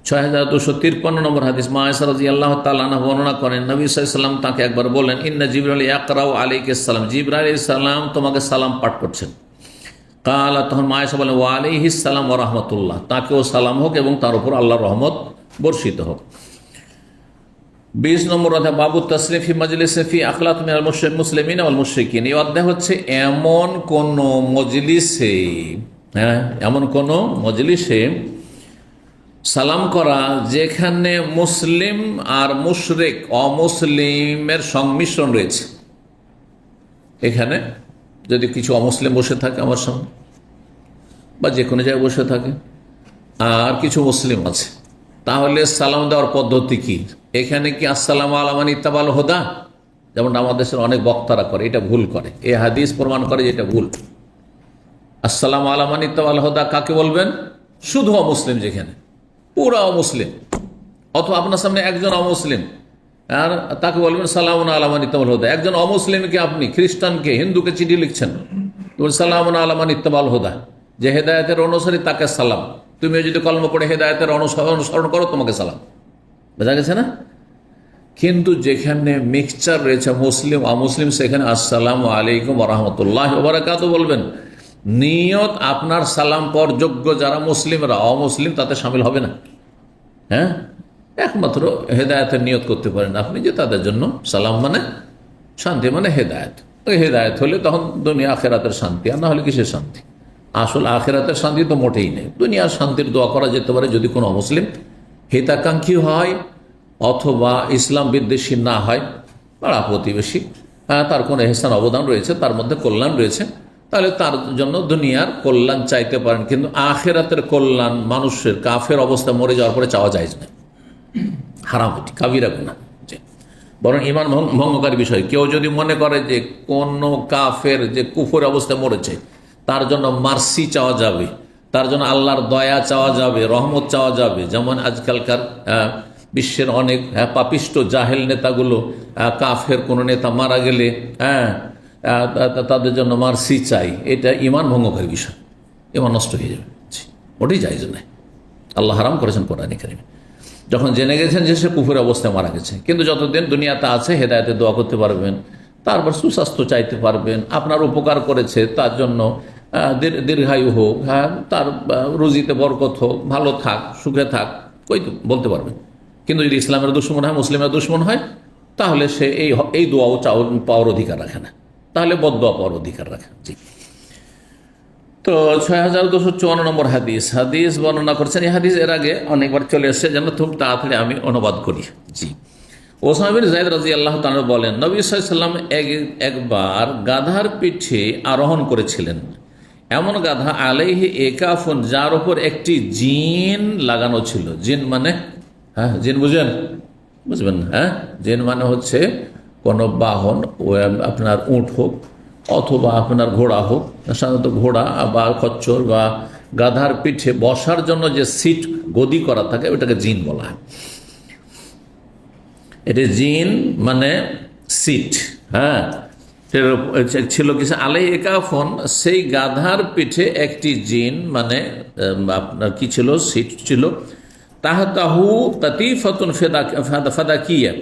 6253 নম্বর হাদিস, মা আয়েশা রাদিয়াল্লাহু তাআলা আনহা বর্ণনা করেন, নবী সাল্লাল্লাহু আলাইহি ওয়াসাল্লাম তাকে একবার বললেন, ইন্না জিবরাইল ইয়াকরাউ আলাইকা সালাম, জিবরাইল আলাইহিস সালাম তোমাকে সালাম পাঠ করছেন। কালা, তখন মা আয়েশা বলেন, ওয়া আলাইহিস সালাম ওয়া রাহমাতুল্লাহ, তাকেও সালাম হোক এবং তার উপর আল্লাহর রহমত বর্ষিত হোক। 20 নম্বর অধ্যায়, বাবু তাসলিম ফি মাজলিসে ফি আখলাক মিনাল মুসলিমিন ওয়াল মুশরিকিন। এই অধ্যায় হচ্ছে এমন কোন মজলিসে, এমন কোন মজলিসে সালাম করা যেখানে মুসলিম আর মুশরিক অমুসলিমের সংমিশ্রণ রয়েছে। এখানে যদি কিছু অমুসলিম বসে থাকে আমার সামনে বা যে কোনো জায়গায় বসে থাকে আর কিছু মুসলিম আছে, তাহলে সালাম দেওয়ার পদ্ধতি কি? এখানে কি আসসালামু আলা মান ইত্তাবাল হুদা, যেমন আমাদের দেশের অনেক বক্তারা করে, এটা ভুল করে। এই হাদিস প্রমাণ করে যে এটা ভুল। আসসালামু আলা মান ইত্তাবাল হুদা কাকে বলবেন? শুধু অমুসলিম, যেখানে পুরা অমুসলিম, অথবা আপনার সামনে একজন অমুসলিম আর তাকে বলবেন সালামুন আলা মান ইত্তাবাল হুদা। একজন অমুসলিমকে আপনি খ্রিস্টানকে, হিন্দুকে চিঠি লিখছেন, তুমি সালামুন আলা মান ইত্তাবাল হুদা, যে হেদায়েতের অনুসারী তাকে সালাম। তুমি যদি কলমা পড়ে হেদায়েতের অনুসরণ করো তোমাকে সালাম। বোঝা গেছে না? কিন্তু যেখানে মিক্সচার রয়েছে মুসলিম অমুসলিম, সেখানে আসসালামু আলাইকুম ওয়া রাহমাতুল্লাহি ওয়া বারাকাতুহু বলবেন। নিয়ত আপনার সালাম পর যোগ্য যারা মুসলিমরা, অমুসলিম তাতে শামিল হবে না। হ্যাঁ, একমাত্র হেদায়েতের নিয়ত করতে পারেন আপনি, যে তাদের জন্য সালাম মানে শান্তি, মানে হেদায়েত। ওই হেদায়েত হলে তখন দুনিয়া আখেরাতের শান্তি, আর না হলে কিসের শান্তি? আসল আখেরাতের শান্তি তো মোটেই নেই। দুনিয়ার শান্তির দোয়া করা যেতে পারে যদি কোনো অমুসলিম হিতাকাঙ্ক্ষী হয় অথবা ইসলাম বিদ্বেষী না হয়, পাড়া প্রতিবেশী, তার কোনো এহসান অবদান রয়েছে, তার মধ্যে কল্যাণ রয়েছে, তাহলে তার জন্য দুনিয়ার কল্যাণ চাইতে পারেন। কিন্তু আখেরাতের কল্যাণ মানুষের কাফের অবস্থায় মরে যাওয়ার পরে চাওয়া যায় না, হারাম, এটি কাবিরা গুনাহ। বরং ঈমান ভঙ্গকারী বিষয়। কেউ যদি মনে করে যে কোন কাফের যে কুফর অবস্থায় মরেছে তার জন্য মার্সি চাওয়া যাবে, তার জন্য আল্লাহর দয়া চাওয়া যাবে, রহমত চাওয়া যাবে, যেমন আজকালকার বিশ্বের অনেক পাপিষ্ট জাহেল নেতাগুলো কাফের কোন নেতা মারা গেলে তাদের জন্য মার্সি চাই, এটা ঈমান ভঙ্গকারী বিষয়, ঈমান নষ্ট হয়ে যাবে। ওটাই জায়েজ নয়, আল্লাহ হারাম করেছেন কোরআনে কারিমে। যখন জেনে গেছেন যে সে কুফরের অবস্থায় মারা গেছে, কিন্তু যতদিন দুনিয়াতে আছে হেদায়েতে দোয়া করতে পারবেন, তারপর সুস্বাস্থ্য চাইতে পারবেন, আপনার উপকার করেছে তার জন্য দীর্ঘায়ু হোক, তার রুজিতে বরকত হোক, ভালো থাক, সুখে থাক, কই বলতে পারবেন। কিন্তু যদি ইসলামের দুশমন হয়, মুসলিমের দুশমন হয়, তাহলে সে এই দোয়াও পাওয়ার অধিকার রাখে না, তাহলে বদদোয়া পাওয়ার অধিকার রাখে। জি। তো 6254 নম্বর হাদিস বর্ণনা করছেন। এই হাদিস এর আগে অনেকবার চলে এসেছে, যেন খুব তাড়াতাড়ি আমি অনুবাদ করি। জি। ওসামা বিন যায়েদ রাদিয়াল্লাহু তাআলা বলেন, নবী সাল্লাল্লাহু আলাইহি ওয়াসাল্লাম একবার গাধার পিঠে আরোহণ করেছিলেন, এমন গাধা আলাইহি একাফুন, যার উপর একটি জিন লাগানো ছিল। জিন মানে জিন বুঝবেন না? জিন মানে হচ্ছে কোন বাহন, আপনার উট হোক অথবা আপনার ঘোড়া হোক, সাধারণত ঘোড়া বা খচ্চর বা গাধার পিঠে বসার জন্য যে সিট গদি করা থাকে ওটাকে জিন বলা হয়। এটা জিন মানে সিট। ছিল কিছু আলাই একাফন, সেই গাধার পিঠে একটি জিন মানে আপনার কি ছিল, সিট ছিল। তাহতাহু তাতিফাতুন ফাদাকিয়া,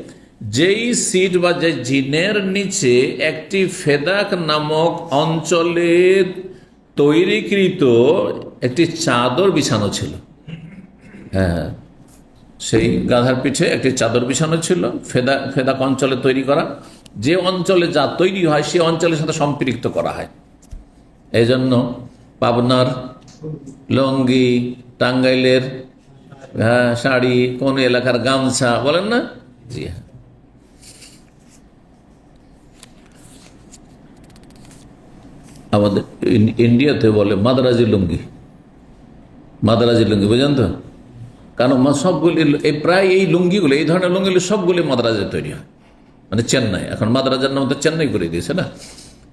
যেই সিট বা যে জিনের নিচে একটি ফেদাক নামক অঞ্চলে তৈরিকৃত একটি চাদর বিছানো ছিল। সেই গাধার পিঠে একটি চাদর বিছানো ছিল, ফেদাক অঞ্চলে তৈরি করা। যে অঞ্চলে যা তৈরি হয় সে অঞ্চলের সাথে সম্পৃক্ত করা হয়। এই জন্য পাবনার লুঙ্গি, টাঙ্গাইলের শাড়ি, কোন এলাকার গামছা, বলেন না? জি হ্যাঁ। আমাদের ইন্ডিয়াতে বলে মাদ্রাজি লুঙ্গি, বুঝলেন তো? কারণ সবগুলি প্রায় এই লুঙ্গিগুলো, এই ধরনের লুঙ্গিগুলি সবগুলি মাদ্রাজে তৈরি হয়। মানে চেন্নাই। এখন মাদ্রাজের নাম তো চেন্নাই করে দিয়েছে না,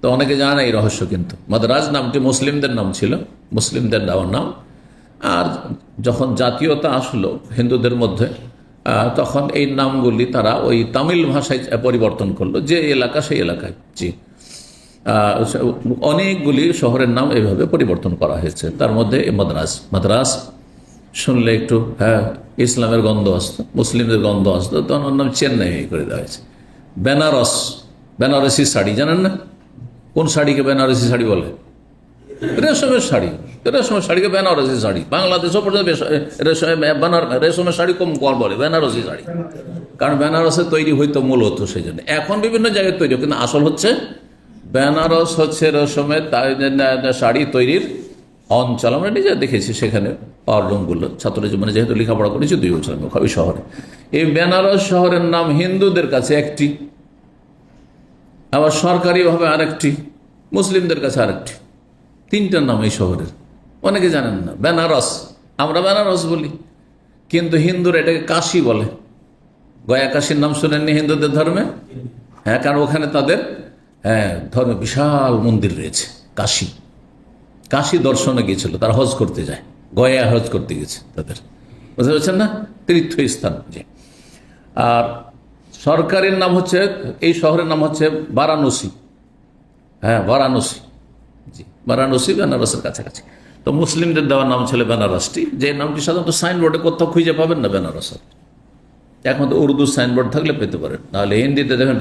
তো অনেকে জানে না এই রহস্য। কিন্তু মাদ্রাজ নামটি মুসলিমদের নাম ছিল, মুসলিমদের দেওয়ার নাম। আর যখন জাতীয়তা আসলো হিন্দুদের মধ্যে, তখন এই নামগুলি তারা ওই তামিল ভাষায় পরিবর্তন করলো, যে এলাকা সেই এলাকায়। জি, অনেকগুলি শহরের নাম এইভাবে পরিবর্তন করা হয়েছে, তার মধ্যে মাদ্রাজ। মাদ্রাজ শুনলে একটু ইসলামের গন্ধ আসতো, মুসলিমদের গন্ধ আসতো, তখন ওর নাম চেন্নাই করে দেওয়া হয়েছে। বেনারস, বেনারসি শাড়ি জানেন না? কোন শাড়িকে বেনারসি শাড়ি বলে? রেশমের শাড়ি। রেশমের শাড়িকে বেনারসি শাড়ি। বাংলাদেশও পর্যন্ত রেশমের শাড়ি কম বলে, বেনারসি শাড়ি। কারণ বেনারসে তৈরি হইতো মূলত সেই জন্য। এখন বিভিন্ন জায়গায় তৈরি, কিন্তু আসল হচ্ছে বেনারস হচ্ছে রেশমের শাড়ি তৈরির অঞ্চল। আমরা নিজে দেখেছি সেখানে পাওয়ার রুমগুলো, ছাত্র জীবনে যেহেতু লেখাপড়া করেছি 2 বছর ওই শহরে। এই বেনারস শহরের নাম হিন্দুদের কাছে একটি, আবার সরকারিভাবে আরেকটি, মুসলিমদের কাছে আরেকটি। 3টা নাম এই শহরের, অনেকে জানেন না। বেনারস, আমরা বেনারস বলি, কিন্তু হিন্দুরা এটাকে কাশী বলে। গয়া কাশীর নাম শুনেননি হিন্দুদের ধর্মে? হ্যাঁ, কারণ ওখানে তাদের ধর্মে বিশাল মন্দির রয়েছে। কাশী, কাশী দর্শনে গিয়েছিল, তারা হজ করতে যায়, গয়া হজ করতে গেছে তাদের, বুঝতে পারছেন না? তীর্থস্থান। জি। আর সরকারের নাম হচ্ছে, এই শহরের নাম হচ্ছে বারাণসী। হ্যাঁ, বারাণসী। জি, বারাণসী বেনারসের কাছাকাছি। তো মুসলিমদের দেওয়ার নাম ছিল বেনারসটি, যে নামটি সাধারণত সাইনবোর্ডে কোথাও খুঁজে পাবেন না বেনারস। এখন তো উর্দু সাইনবোর্ড থাকলে পেতে পারেন, নাহলে হিন্দিতে দেখেন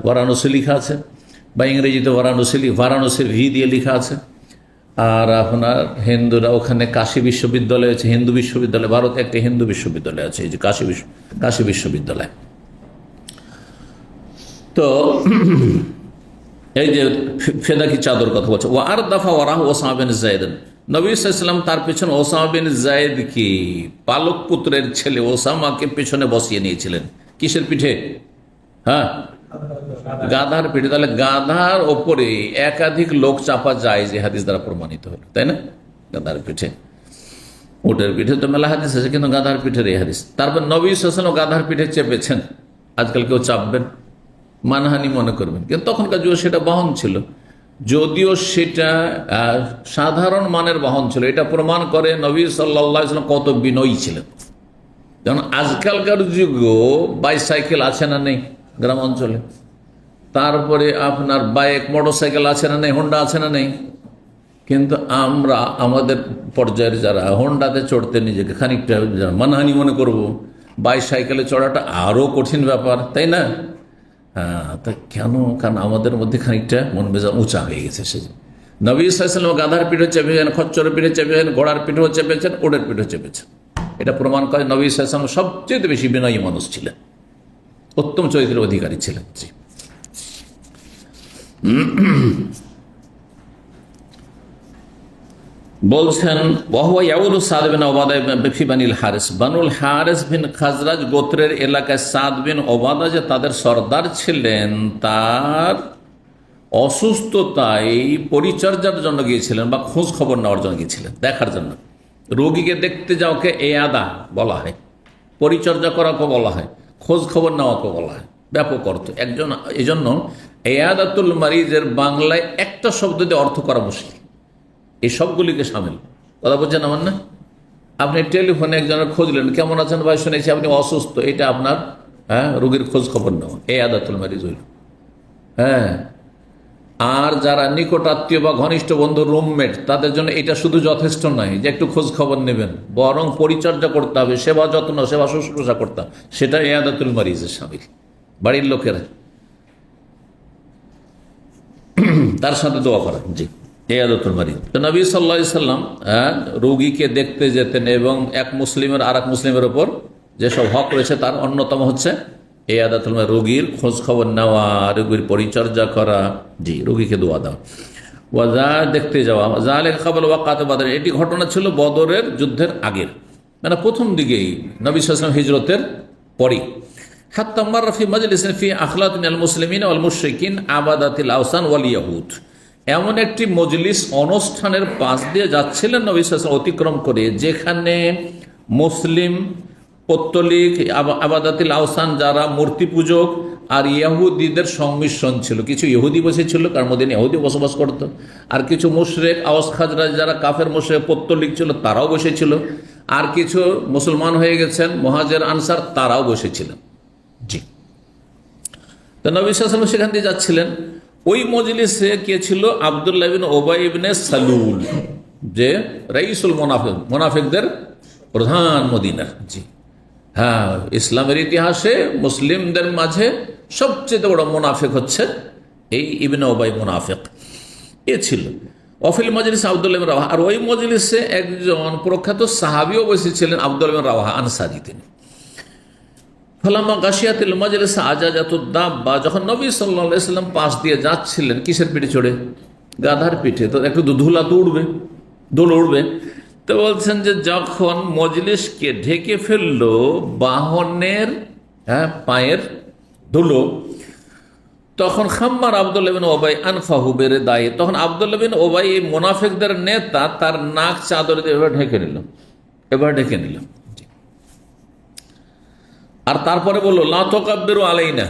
বারাণসী লেখা আছে, বা ইংরেজিতে বারাণসী ভি দিয়ে লেখা আছে। আর আপনার হিন্দুরা ওখানে কাশী বিশ্ববিদ্যালয় আছে, হিন্দু বিশ্ববিদ্যালয়। ভারতে একটা হিন্দু বিশ্ববিদ্যালয় আছে, এই যে কাশী বিশ্ববিদ্যালয়। তো এই যে ফেদাকি চাদর কথা বলছে, ও আর দফা ওরাহ ওসামা বিন যায়েদ, নবী সাল্লাল্লাহু আলাইহি ওয়াসাল্লাম তার পেছনে ওসামা বিন যায়েদকে, পালক পুত্রের ছেলে ওসামাকে পেছনে বসিয়ে নিয়েছিলেন। কিসের পিঠে? হ্যাঁ, গাধার পিঠে। তাহলে গাধার ওপরে একাধিক লোক চাপা যায়, যে হাদিস দ্বারা প্রমাণিত হলো, তাই না? গাধার পিঠে, উটের পিঠে তো মেলা হাদিস আছে, কিন্তু গাধার পিঠের এই হাদিস। তারপর নবী সাল্লাল্লাহু আলাইহি ওয়াসাল্লাম গাধার পিঠে চেপেছেন। আজকাল কেউ চাপবেন, মানহানি মনে করবেন, কিন্তু তখনকার যুগে সেটা বাহন ছিল, যদিও সেটা সাধারণ মানের বাহন ছিল। এটা প্রমাণ করে নবী সাল্লাল্লাহু আলাইহি ওয়াসাল্লাম কত বিনয়ী ছিলেন। যেমন আজকালকার যুগেও বাইসাইকেল আছে না নেই গ্রাম অঞ্চলে, তারপরে আপনার বাইক মোটরসাইকেল আছে না নেই, হোন্ডা আছে না নেই, কিন্তু আমরা আমাদের পর্যায়ের যারা হোন্ডাতে চড়তে নিজেকে খানিকটা মানহানি মনে করব, বাইসাইকেলে চড়াটা আরও কঠিন ব্যাপার, তাই না? হ্যাঁ, তা কেন? কারণ আমাদের মধ্যে খানিকটা মন মেজাজ উঁচা হয়ে গেছে। সে নবী সাল্লাল্লাহু আলাইহি ওয়াসাল্লাম গাধার পিঠে চেপেছেন, খচ্চরের পিঠে চেপেছেন, ঘোড়ার পিঠেও চেপেছেন, ওটের পিঠেও চেপেছেন। এটা প্রমাণ করে নবী সাল্লাল্লাহু আলাইহি ওয়াসাল্লাম সবচেয়ে বেশি বিনয়ী মানুষ ছিলেন, উত্তম চরিত্রের অধিকারী ছিলেন। জি। বলছেন বানুল হারেস বিন খাজরাজ গোত্রের এলাকায় সাদ বিন ওবাদা যে তাদের সর্দার ছিলেন, তার অসুস্থতায় পরিচর্যার জন্য গিয়েছিলেন, বা খোঁজ খবর নেওয়ার জন্য গিয়েছিলেন, দেখার জন্য। রোগীকে দেখতে যাওয়াকে এয়াদা বলা হয়, পরিচর্যা করাকে বলা হয়, খোঁজ খবর নেওয়াকে বলা হয়, ব্যাপক অর্থ। একজন এই জন্য এয়াদাতুল মারিজের বাংলায় একটা শব্দ দিয়ে অর্থ করা মুশকিল, এই সবগুলিকে সামিল। কথা বলছেন আমার না? আপনি টেলিফোনে একজনের খোঁজলেন, কেমন আছেন ভাই, শুনেছি আপনি অসুস্থ, এটা আপনার রোগীর খোঁজ খবর নেওয়া, এয়াদাতুল মারিজ হইল। হ্যাঁ, আর যারা নিকট আত্মীয় বা ঘনিষ্ঠ বন্ধু, রুমমেট, তাদের জন্য এটা শুধু যথেষ্ট নয় যে একটু খোঁজ খবর নেবেন, বরং পরিচর্যা করতে হবে, সেবা যত্ন, সেবা শুশ্রূষা করতে হবে, সেটা এয়াদাতুল মারিজের সামিল। বাড়ির লোকেরা তার সাথে দোয়া করা, জি, এয়াদাতুল মারিজ। তো নবী সাল্লাল্লাহু আলাইহি ওয়াসাল্লাম রোগীকে দেখতে যেতেন, এবং এক মুসলিমের আর এক মুসলিমের ওপর যেসব হক রয়েছে তার অন্যতম হচ্ছে এয়াদাতুল মারিজ, রোগীর খোঁজ খবর নেওয়া, রোগীর পরিচর্যা করা, জি, রোগীকে দোয়া দেওয়া। ওয়াজা দেখতে যাওয়া, জালেক খাবল ওয়াকাত বদর, এটি ঘটনা ছিল বদরের যুদ্ধের আগের, মানে প্রথম দিকেই, নবী সাল্লাল্লাহু আলাইহি ওয়াসাল্লাম হিজরতের পরে। হাত্তা মাররা ফি মাজলিসিন ফি আখলাতিন আল মুসলিমিন ওয়াল মুশরিকিন আবাদাতিল আওসান ওয়াল ইয়াহুদ, এমন একটি মজলিস, অনুষ্ঠানের পাশ দিয়ে যাচ্ছিলেন নবী সাল্লাল্লাহু আলাইহি ওয়াসাল্লাম অতিক্রম করে, যেখানে মুসলিম পৌত্তলিক, আবাদাতিল আওসান যারা মূর্তি পূজক, আর ইহুদিদের সংমিশ্রণ ছিল। কিছু ইহুদি বসেছিল, কার মধ্যে ইহুদি বসবাস করত, আর কিছু মুশরিক আওস খাজরাজ যারা কাফের মুশরিক পৌত্তলিক ছিল তারাও বসেছিল, আর কিছু মুসলমান হয়ে গেছেন মুহাজির আনসার তারাও বসেছিলেন। জি, তো নবী সাল্লাল্লাহু আলাইহি ওয়াসাল্লাম সেখান দিয়ে যাচ্ছিলেন। ওই মজলিসে কে ছিল? আব্দুল্লাহ ইবনে উবাই ইবনে সালুল, যে রাইসুল মুনাফিকদের প্রধান মদিনার। জি হ্যাঁ, ইসলামের ইতিহাসে মুসলিমদের মাঝে সবচেয়ে বড় মুনাফিক হচ্ছে এই ইবনে উবাই মুনাফিক, এ ছিল। অফিল মজলিস আব্দুল্লাহ ইবনে রাওয়াহা, আর ওই মজলিসে একজন প্রখ্যাত সাহাবীও বসেছিলেন, আব্দুল্লাহ ইবনে রাওয়াহা আনসারী তিনি। ফালাম্মা গাশিয়াতিল মজলিস আজাজাতুদ দাব্বা, যখন নবী সাল্লাল্লাহু আলাইহি ওয়াসাল্লাম পাশ দিয়ে যাচ্ছিলেন, কিসের পিঠে চড়ে? গাধার পিঠে। তো একটু ধুলা তো উঠবে, দোল উঠবে। তো বলছেন যে যখন মজলিসকে ঢেকে ফেললো বাহনের পায়ের ধুলো, তখন খাম্মার আব্দুল্লাহ বিন উবাই আনফাহু বিরিদায়ে, তখন আব্দুল্লাহ বিন উবাই মুনাফিকদের নেতা তার নাক চাদর দিয়ে এবার ঢেকে নিল। আর তারপরে বললো লা তুকাব্বিরু আলাইনা,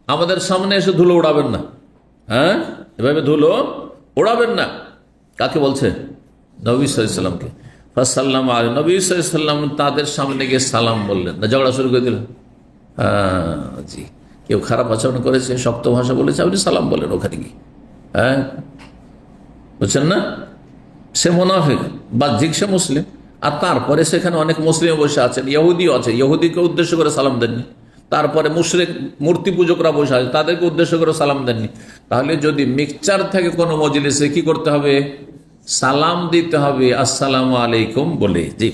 আমাদের সামনে এসে ধুলো উড়াবেন না। হ্যাঁ, এভাবে ধুলো উড়াবেন না। কাকে বলছে? নবী সাল্লাল্লাহু আলাইহি ওয়াসাল্লামকে। ফাসাল্লামু আলাইহি, নবী সাল্লাল্লাহু আলাইহি ওয়াসাল্লাম তাদের সামনে গিয়ে সালাম বললেন, না ঝগড়া শুরু করে দিলেন। জি, কেউ খারাপ আচরণ করেছে, শক্ত ভাষা বলেছে, আপনি সালাম বলেন ওখানে গিয়ে। হ্যাঁ, বুঝছেন না? সে মুনাফিক, বাহ্যিক সে মুসলিম, আর তারপরে সেখানে অনেক মুসলিম বসে আছেন, ইহুদিও আছে, ইহুদিকে উদ্দেশ্য করে সালাম দেননি। তারপরে মুশরিক মূর্তি পূজকরা বসে আছে, তাদেরকে উদ্দেশ্য করে সালাম দেননি। তাহলে যদি মিক্সচার থাকে কোনো মজলিসে, কি করতে হবে? সালাম দিতে হবে, আসসালামু আলাইকুম বলে। জি,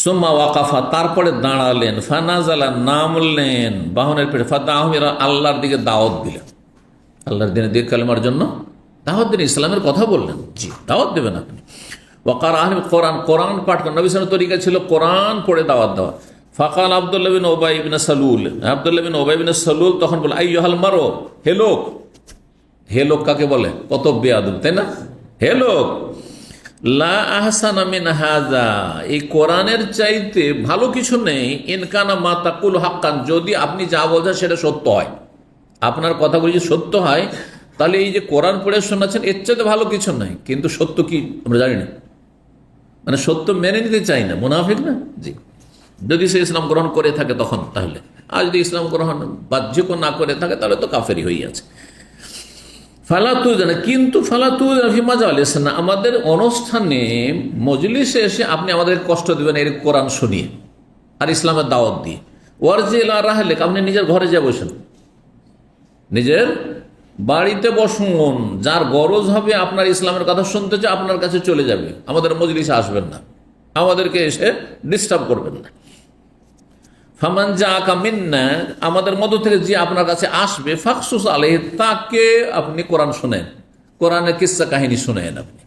সুম্মা ওয়াকাফা, তারপরে দাঁড়ালেন, ফানাজালা, নামলেন বাহনের পেটে, ফাদাহুমিরা, আল্লাহর দিকে দাওয়াত দিলেন, আল্লাহর দিনের দিকে কালেমার জন্য দাওয়াত দিন, ইসলামের কথা বললেন। জি, দাওয়াত দেবেন আপনি। ওয়াকার আহম কোরআন, কোরআন পাঠ করেন। নবী সাল্লাল্লাহু আলাইহি ওয়াসাল্লামের তরিকা ছিল কোরআন পড়ে দাওয়াত দেওয়া। ফাকাল আব্দুল্লাহ বিন উবাই ইবনে সালুল, আব্দুল্লাহ বিন উবাই ইবনে সালুল তখন বলে, আইয়ুহাল মারু, হে লোক। হে লোক কাকে বলে? কত বেয়াদব, তাই না? হে লোক, লা আহসানা মিন হাযা, এই কোরআনের চাইতে ভালো কিছু নেই। ইনকানা মা তাকুল হাক্কান, যদি আপনি যা বলছেন সেটা সত্য হয়, আপনার কথাগুলি যদি সত্য হয়, তাহলে এই যে কোরআন পড়ে শোনাচ্ছেন এর চাইতে ভালো কিছু নাই। কিন্তু সত্য কি আমরা জানি না, মানে সত্য মেনে নিতে চাই না, মুনাফিক না। জি, যদি সে ইসলাম গ্রহণ করে থাকে তখন, তাহলে আর যদি ইসলাম গ্রহণ বাহ্যিক না করে থাকে তাহলে তো কাফেরই হয়ে আছে। ফালাতু জানে, কিন্তু ফালাতু মাজালিস না, আমাদের অনুষ্ঠানে মজলিসে এসে আপনি আমাদের কষ্ট দেবেন এর কোরআন শুনিয়ে আর ইসলামের দাওয়াত দিয়ে। ওয়ারজিলা রাহলেক, আপনি নিজের ঘরে যা বসেন, নিজের বাড়িতে বসুন, যার গরজ হবে আপনার ইসলামের কথা শুনতে চায় আপনার কাছে চলে যাবে, আমাদের মজলিসে আসবেন না, আমাদেরকে এসে ডিস্টার্ব করবেন না। ফামান জাআকা মিন্না, আমাদের মধ্য থেকে যে আপনার কাছে আসবে, ফাকসুস আলাইহি, তাকে আপনি কোরআন শোনেন, কোরআনের কিসসা কাহিনী শোনেন আপনি।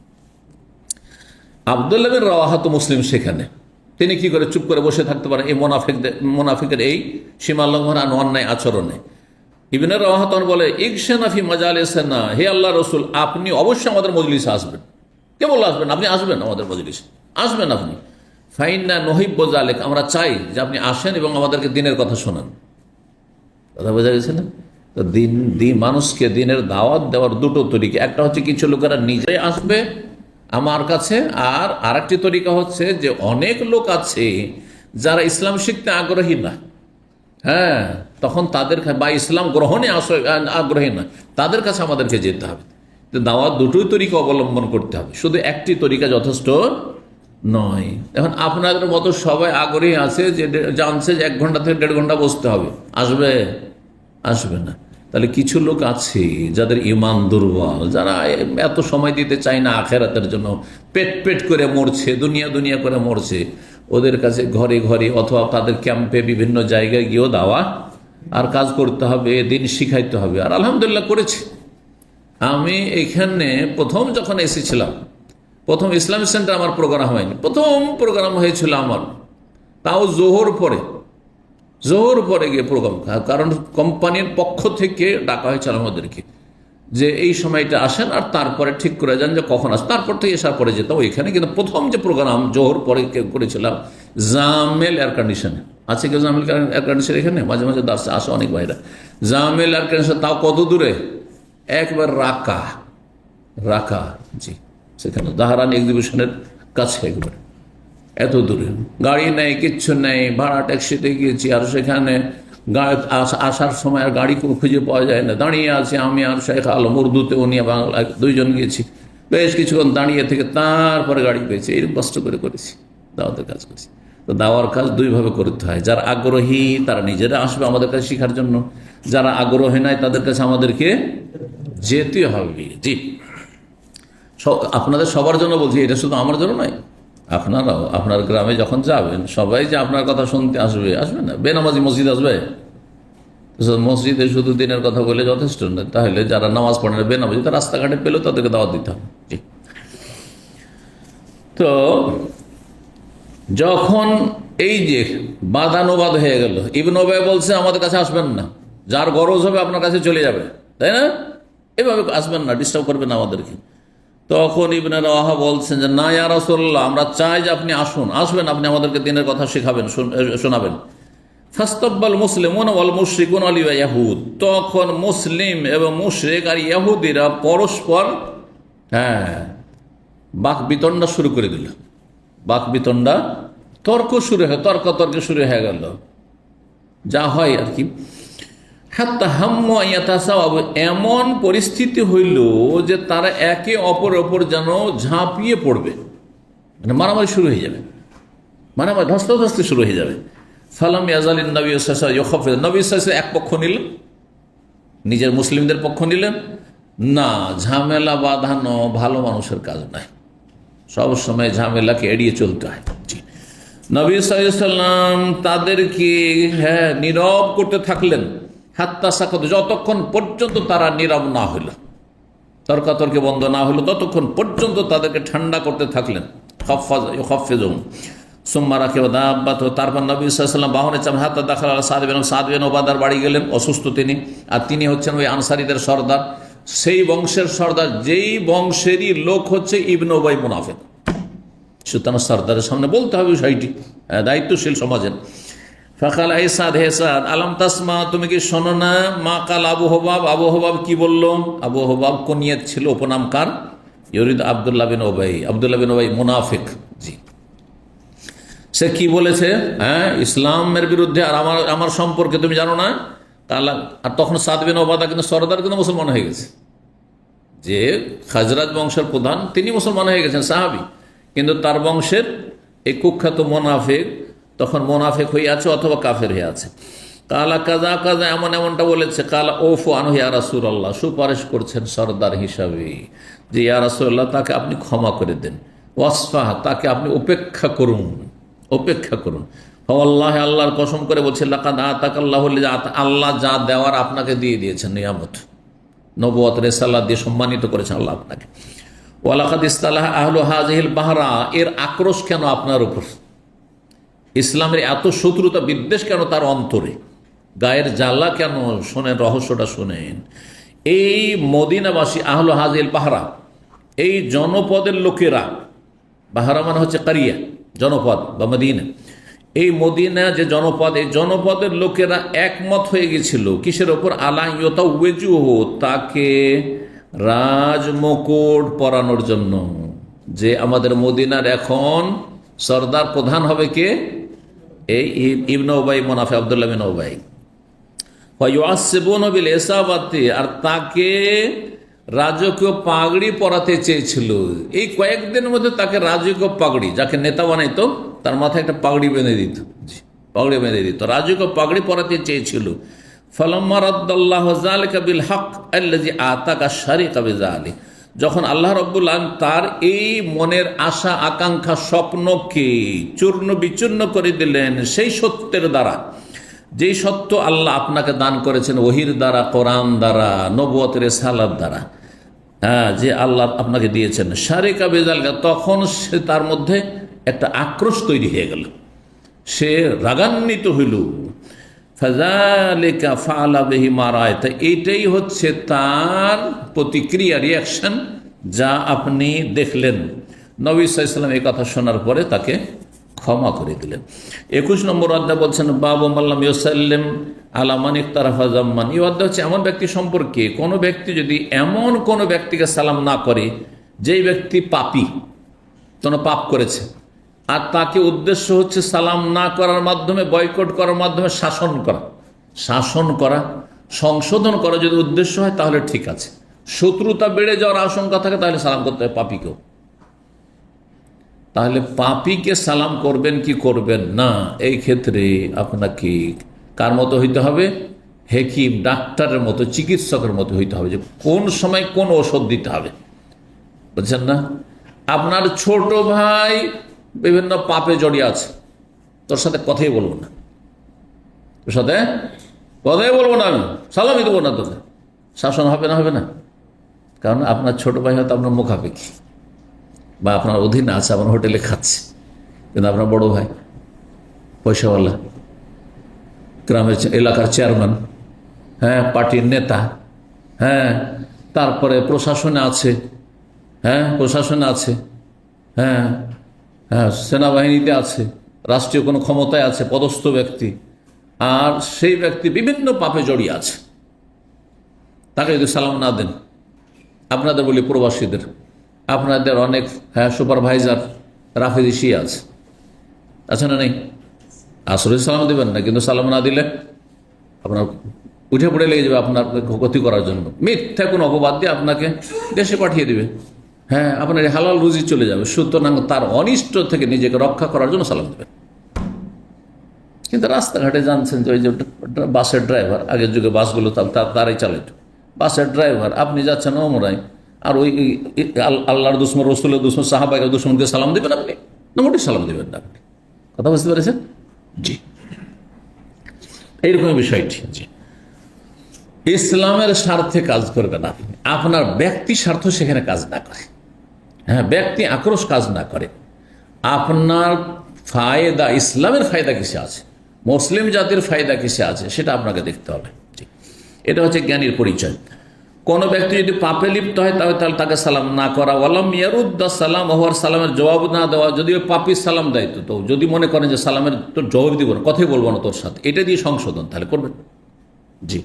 আব্দুল্লাহ বিন রাওয়াহা তো মুসলিম, সেখানে তিনি কি করে চুপ করে বসে থাকতে পারেন এই মুনাফিকের এই সীমা লঙ্ঘন আর অন্যায় আচরণে? ইবনে রাওয়াহা তখন বলে, ইকশানা ফি মাজালিসিনা, হে আল্লাহ রসুল, আপনি অবশ্যই আমাদের মজলিসে আসবেন। কেবল আসবেন, আপনি আসবেন আমাদের মজলিসে, আসবেন আপনি। ফাইন্না নহিব্বু যালিক, আমরা চাই যে আপনি আসেন এবং আমাদেরকে দিনের কথা শোনান। কথা বোঝা গেছে না? তো মানুষকে দিনের দাওয়াত দেওয়ার দুটো তরিকা, একটা হচ্ছে কিছু লোকেরা নিজে আসবে আমার কাছে, আর আরেকটি তরিকা হচ্ছে যে অনেক লোক আছে যারা ইসলাম শিখতে আগ্রহী না, হ্যাঁ, তখন তাদের বা ইসলাম গ্রহণে আগ্রহী না, তাদের কাছে আমাদেরকে যেতে হবে। তো দাওয়াত দুটোই তরিকা অবলম্বন করতে হবে, শুধু একটি তরিকা যথেষ্ট নয়। এখন আপনাদের মতো সবাই আগ্রহী আছে যে জানছে যে 1 ঘন্টা থেকে 1.5 ঘন্টা বসতে হবে, আসবে না। তাহলে কিছু লোক আছে যাদের ইমান দুর্বল, যারা এত সময় দিতে চায় না আখেরাতের জন্য, পেট করে মরছে, দুনিয়া করে মরছে, ওদের কাছে ঘরে ঘরে অথবা তাদের ক্যাম্পে বিভিন্ন জায়গায় গিয়েও দাওয়া আর কাজ করতে হবে, দিন শিখাইতে হবে। আর আলহামদুলিল্লাহ করেছি। আমি এখানে প্রথম যখন এসেছিলাম, প্রথম ইসলামিক সেন্টার আমার প্রোগ্রাম হয়নি, প্রথম প্রোগ্রাম হয়েছিল আমার, তাও জোহর পরে গিয়ে প্রোগ্রাম, কারণ কোম্পানির পক্ষ থেকে ডাকা হয়েছিল আমাদেরকে। যে এই সময়টা আসেন আর তারপরে ঠিক করে যান যে কখন আসেন, তারপর তো এসার পরে যেতাম ওইখানে। কিন্তু প্রথম যে প্রোগ্রাম জোহর পরে করেছিলাম জামেল এয়ার কন্ডিশনে, আছে কেউ জামেল এয়ার কন্ডিশন এখানে? মাঝে মাঝে দার্সে আসে অনেক ভাইরা। জামেল এয়ার কন্ডিশন, তাও কত দূরে? একবার রাকা, রাকা, জি, সেখানে দাহারান এক্সিবিশনের কাছে একবার, এত দূরে। গাড়ি নেই, কিচ্ছু নেই, ভাড়া ট্যাক্সিতে গিয়েছি। আর সেখানে আসার সময় আর গাড়ি কোনো খুঁজে পাওয়া যায় না, দাঁড়িয়ে আছে আমি আর শেখ আলম, উর্দুতে উনি বাংলা, দুইজন গিয়েছি। বেশ কিছুক্ষণ দাঁড়িয়ে থেকে তারপরে গাড়ি পেয়েছি। এরকম কষ্ট করে করেছি, দাওয়াতের কাজ করেছি। তো দাওয়ার কাজ দুইভাবে করতে হয়। যারা আগ্রহী তারা নিজেরা আসবে আমাদের কাছে শেখার জন্য, যারা আগ্রহী নাই তাদের কাছে আমাদেরকে যেতে হবে। জি, আপনাদের সবার জন্য বলছি, এটা শুধু আমার জন্য নয়। আপনারাও আপনার গ্রামে যখন যাবেন, সবাই যে আপনার কথা শুনতে আসবে, আসবে না? বেনামাজি মসজিদ আসবে? মসজিদে শুধু দিনের কথা বলে যথেষ্ট না। তাহলে যারা নামাজ পড়ে না, বেনামাজি, তারা রাস্তাঘাটে পেলেও তাদেরকে দাওয়াত দিতে হবে। তো যখন এই যে বাদানুবাদ হয়ে গেল, ইবনে উবাই বলছে আমাদের কাছে আসবেন না, যার গরজ হবে আপনার কাছে চলে যাবে, তাই না? এভাবে আসবেন না, ডিস্টার্ব করবেন না আমাদেরকে। তখন ইবনে রাওয়াহা বলছেন যে না ইয়া রাসূলুল্লাহ, আমরা চাই যে আপনি আসুন, আসবেন, আপনি আমাদেরকে দিনের কথা শেখাবেন, শোনাবেন। ফাস্তাব্বাল মুসলিমুন ওয়াল মুশরিকুন আল ইয়াহুদ, তখন মুসলিম এবং মুশরিক আর ইহুদিরা পরস্পর বাক বিতণ্ডা শুরু করে দিল। বাক বিতণ্ডা, তর্কে শুরু হয়ে গেল, যা হয় আর কি। এমন পরিস্থিতি হইল যে তারা একে অপরের ওপর যেন ঝাঁপিয়ে পড়বে, মানে মারামারি শুরু হয়ে যাবে, মারামারি ধস্তাধস্তি শুরু হয়ে যাবে। ফালাম ইয়াজালিন নবী নবী এক পক্ষ নিলেন, নিজের মুসলিমদের পক্ষ নিলেন না। ঝামেলা বাঁধানো ভালো মানুষের কাজ নয়, সবসময় ঝামেলাকে এড়িয়ে চলতে হয়। নবী সাল্লাল্লাহু আলাইহি ওয়াসাল্লাম তাদেরকে নীরব করতে থাকলেন, হাত্তা সাকাত, যতক্ষণ পর্যন্ত তারা নীরব না হইল, তর্কাতর্কি বন্ধ না হইল, ততক্ষণ পর্যন্ত তাদেরকে ঠান্ডা করতে থাকলেন। সুম্মা রাকিবা দাব্বাতাহু, তারপর নবী সাল্লাল্লাহু আলাইহি ওয়াসাল্লাম বাহনে চাপেন, হাত্তা দাখালা আলা সাদ বিন উবাদার বাড়ি গেলেন, অসুস্থ তিনি। আর তিনি হচ্ছেন ওই আনসারীদের সর্দার, সেই বংশের সর্দার, যেই বংশেরই লোক হচ্ছে ইবনে উবাই মুনাফিক। সুতরাং সর্দারের সামনে বলতে হবে বিষয়টি, দায়িত্বশীল সমাজের। ফাকাল হে সাদ, হে সাদ, আলাম তাসমা, তুমি কি শোনো না? মা কাল আবু হুবাব, আবু হুবাব কি বলল? আবু হুবাব কুনিয়াত ছিল, উপনাম কার? ইউরিদ আব্দুল্লাহ বিন উবাই, আব্দুল্লাহ বিন উবাই মুনাফিক। জি, সে কি বলেছে? ইসলামের বিরুদ্ধে আর আমার সম্পর্কে তুমি জানো না? আর তখন সাদ বিন ওবাদা কিন্তু সর্দার, কিন্তু মুসলমান হয়ে গেছে, যে খাজরাজ বংশের প্রধান, তিনি মুসলমান হয়ে গেছেন, সাহাবি, কিন্তু তার বংশের এই কুখ্যাত মোনাফেক তখন মোনাফেক হয়ে আছে অথবা কাফের হয়ে আছে। কালা কাজা কাজা, এমনটা বলেছে। কালা ওফু আনহু ইয়া রাসূলুল্লাহ, সুপারিশ করছেন সর্দার হিসাবে যে ইয়া রাসূলুল্লাহ, তাকে আপনি ক্ষমা করে দেন। ওয়াসফাহ, তাকে আপনি উপেক্ষা করুন, উপেক্ষা করুন। আল্লাহ, আল্লাহর কসম করে বলছে, লাকাদ আতাকাল্লাহু, আল্লাহ যা দেওয়ার আপনাকে দিয়ে দিয়েছেন, নিয়ামত, নবুয়ত, রিসালাত দিয়ে সম্মানিত করেছেন আল্লাহ আপনাকে। ওয়ালাকাদ ইস্তালাহা আহলু হাযিহিল বাহরা, এর আক্রোশ কেন আপনার উপর? ইসলামের এত শত্রুতা বিদ্বেষ কেন তার অন্তরে? গায়ের জ্বালা কেন? শোনেন, রহস্যটা শোনেন। এই মদিনাবাসী আহলু হাযিহিল বাহরা, এই জনপদের লোকেরা, বাহরা মানে হচ্ছে কারিয়া, জনপদ বা মদিনা, এই মদিনা যে জনপদ, এই জনপদের লোকেরা একমত হয়ে গেছিল কিসের ওপর? আলা ইউতাওয়িজুহু, তাকে রাজমুকুট পরানোর জন্য, যে আমাদের মদিনার এখন সর্দার প্রধান হবে কে? এই ইবনে উবাই মুনাফিক, আব্দুল্লাহ বিন উবাই। ওয়ায়ুআসসিবুনা বিল ইসাবাতি, আর তাকে রাজকীয় পাগড়ি পরাতে চেয়েছিল। এই কয়েকদিনের মধ্যে তাকে রাজকীয় পাগড়ি, যাকে নেতা বানাইতো তার মাথায় একটা পাগড়ি বেঁধে দিত, পাগড়ি বেঁধে দিত, রাজকীয় পাগড়ি পরাতে চেয়েছিল। ফালাম্মা রাদ্দাল্লাহু যালিকা বিল হক আল্লাযী আতাকা শারিকা বিযালিক, যখন আল্লাহ রাব্বুল আলামিন তার এই মনের আশা আকাঙ্ক্ষা স্বপ্নকে চূর্ণ বিচূর্ণ করে দিলেন সেই সত্যের দ্বারা, যেই সত্য আল্লাহ আপনাকে দান করেছেন ওহির দ্বারা, কোরআন দ্বারা, নবুয়ত, রিসালাত দ্বারা, যে আল্লাহ আপনাকে দিয়েছেন, শারিকা বিযালিকা, তখন সে তার মধ্যে একটা আক্রোশ তৈরি হয়ে গেল, সে রাগান্বিত হইল। ফাযালিকা ফাআলা বিহি মা রাআইতা, এইটাই হচ্ছে তার প্রতিক্রিয়া, রিয়াকশন, যা আপনি দেখলেন। নবী সাল্লাল্লাহু আলাইহি ওয়াসাল্লাম এই কথা শোনার পরে তাকে ক্ষমা করে দিলেন। 21 নম্বর অধ্যায় বলছেন বাবু মাল্লাম ইউসাল্লিম আলা মান ইকতারাফা যাম্মান। এই অধ্যায় হচ্ছে এমন ব্যক্তি সম্পর্কে, কোনো ব্যক্তি যদি এমন কোনো ব্যক্তিকে সালাম না করে যেই ব্যক্তি পাপী, কোনো পাপ করেছে, আর তাকে উদ্দেশ্য হচ্ছে সালাম না করার মাধ্যমে, বয়কট করার মাধ্যমে শাসন করা, সংশোধন করা যদি উদ্দেশ্য হয় তাহলে ঠিক আছে। শত্রুতা বেড়ে যাওয়ার আশঙ্কা থাকে তাহলে সালাম করতে হয় পাপীকেও। তাহলে পাপীকে সালাম করবেন কি করবেন না, এই ক্ষেত্রে আপনাকে কার মতো হইতে হবে? হেকিম, ডাক্তারের মতো, চিকিৎসকের মতো হইতে হবে, যে কোন সময় কোন ওষুধ দিতে হবে, বুঝছেন না? আপনার ছোট ভাই বিভিন্ন পাপে জড়িয়ে আছে, তোর সাথে কথাই বলবো না, তোর সাথে কথাই বলবো না, আমি সালামই দেবো না, তোকে শাসন হবে না? হবে না? কারণ আপনার ছোট ভাই হয়তো আপনার মুখাপেক্ষী, বা আপনার অধীনে আছে, আপনার হোটেলে খাচ্ছে, কিন্তু আপনার বড় ভাই পয়সাওয়ালা, গ্রামের এলাকার চেয়ারম্যান, হ্যাঁ, পার্টির নেতা, হ্যাঁ, তারপরে প্রশাসনে আছে, হ্যাঁ, হ্যাঁ, সেনাবাহিনীতে আছে, রাষ্ট্রীয় কোনো ক্ষমতায় আছে, পদস্থ ব্যক্তি, আর সেই ব্যক্তি বিভিন্ন পাপে জড়িয়ে আছে, তাকে যদি সালাম না দেন, আপনাদের বলি প্রবাসীদের, আপনাদের অনেক, হ্যাঁ, সুপারভাইজার রাফেজি শিয়া আছে না নেই? আসলে সালাম দেবেন না, কিন্তু সালাম না দিলে আপনার উঠে পড়ে লেগে যাবে, আপনার ক্ষতি করার জন্য মিথ্যা কোনো অপবাদ দিয়ে আপনাকে দেশে পাঠিয়ে দিবে, হ্যাঁ, আপনার হালাল রুজি চলে যাবে। সুতরাং তার অনিষ্ট থেকে নিজেকে রক্ষা করার জন্য সালাম দেবেন। কিন্তু রাস্তাঘাটে জানছেন যে ওই যে বাসের ড্রাইভার, আগের যুগে বাসগুলো তারাই চালাইত, বাসের ড্রাইভার, আপনি যাচ্ছেন ওমরায়, আর ওই আল্লাহর দুশমন, রসুলের দুশমন, সাহাবায়ের দুশমনকে সালাম দেবেন আপনি? না, মোটেই সালাম দেবেন না আপনি। কথা বুঝতে পেরেছেন? জি, এইরকম বিষয়টি। জি, ইসলামের স্বার্থে কাজ করবেন আপনি, আপনার ব্যক্তি স্বার্থ সেখানে কাজ না করে, হ্যাঁ, ব্যক্তি আক্রোশ কাজ না করে, আপনার ফায়দা, ইসলামের ফায়দা কিসে আছে, মুসলিম জাতির ফায়দা কিসে আছে, সেটা আপনাকে দেখতে হবে। এটা হচ্ছে জ্ঞানীর পরিচয়। কোনো ব্যক্তি যদি পাপে লিপ্ত হয় তাহলে তাকে সালাম না করা, ওয়ালাম ইয়ারুদ্দা সালাম, ওহর সালামের জবাব না দেওয়া। যদি ওই পাপি সালাম দেয় তো যদি মনে করেন যে সালামের তোর জবাব দিব না, কথাই বলবো না তোর সাথে, এটা দিয়ে সংশোধন তাহলে করবেন। জি,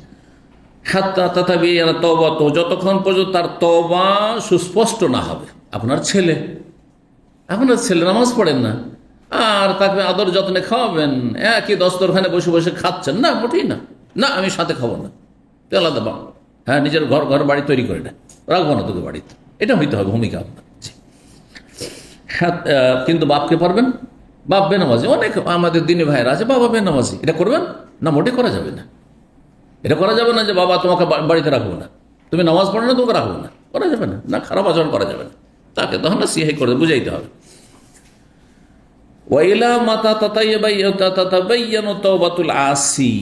হাত্তা তাতাবিয়ানা তওবাতু, যতক্ষণ পর্যন্ত তার তওবা সুস্পষ্ট না হবে। আপনার ছেলে নামাজ পড়েন না, আর তাকে আদর যত্নে খাওয়াবেন, একই দস্তরখানে বসে বসে খাচ্ছেন, না, মোটেই না, না, আমি সাথে খাবো না, তুই আলাদা বা, হ্যাঁ, নিজের ঘর বাড়ি তৈরি করে না, রাখবো না তোকে বাড়িতে, এটা হইতে হবে ভূমিকা আপনার। কিন্তু বাপকে পারবেন? বাপ বেনামাজি, অনেক আমাদের দিনী ভাইয়েরা আছে, বাবা বেনামাজি, এটা করবেন না? মোটে করা যাবে না, এটা করা যাবে না যে বাবা তোমাকে বাড়িতে রাখবো না, তুমি নামাজ পড়ো না, তোমাকে রাখবো না, করা যাবে না, না, খারাপ আচরণ করা যাবে না, তাকে তখন না সিহাই করে বুঝাইতে হবে। ওয়াইলা মাতা তাতাবাইয়ানু তাওবাতুল আসি,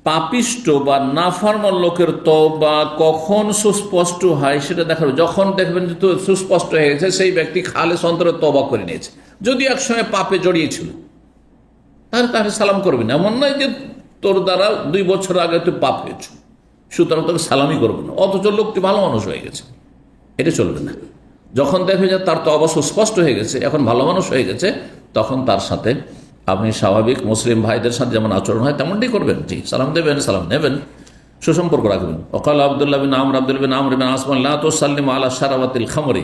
পাপিষ্ট বা নাফরমান লোকের তওবা কখন সুস্পষ্ট হয় সেটা দেখাবে। যখন দেখবেন যে সুস্পষ্ট হয়ে গেছে, সেই ব্যক্তি খালেস অন্তরে তওবা করে নিয়েছে। যদি একসময় পাপে জড়িয়েছিল তাহলে সালাম করবেন। এমন নয় যে তোর দ্বারা 2 বছর আগে তুই পাপ হয়েছ, সুতরাং তোকে সালামই করবো না, অথচ লোকটি ভালো মানুষ হয়ে গেছে, এটা চলবে না। যখন দেখবে যে তার তওবা সুস্পষ্ট হয়ে গেছে, এখন ভালো মানুষ হয়ে গেছে, তখন তার সাথে আপনি স্বাভাবিক মুসলিম ভাইদের সাথে যেমন আচরণ হয় তেমনটাই করবেন। জি, সালাম দেবেন, সালাম নেবেন, সুসম্পর্ক রাখবেন। ওকাল আব্দুল্লাহ বিন আসমান লা তুসাল্লিমু আলা শারাবাতিল খামরি,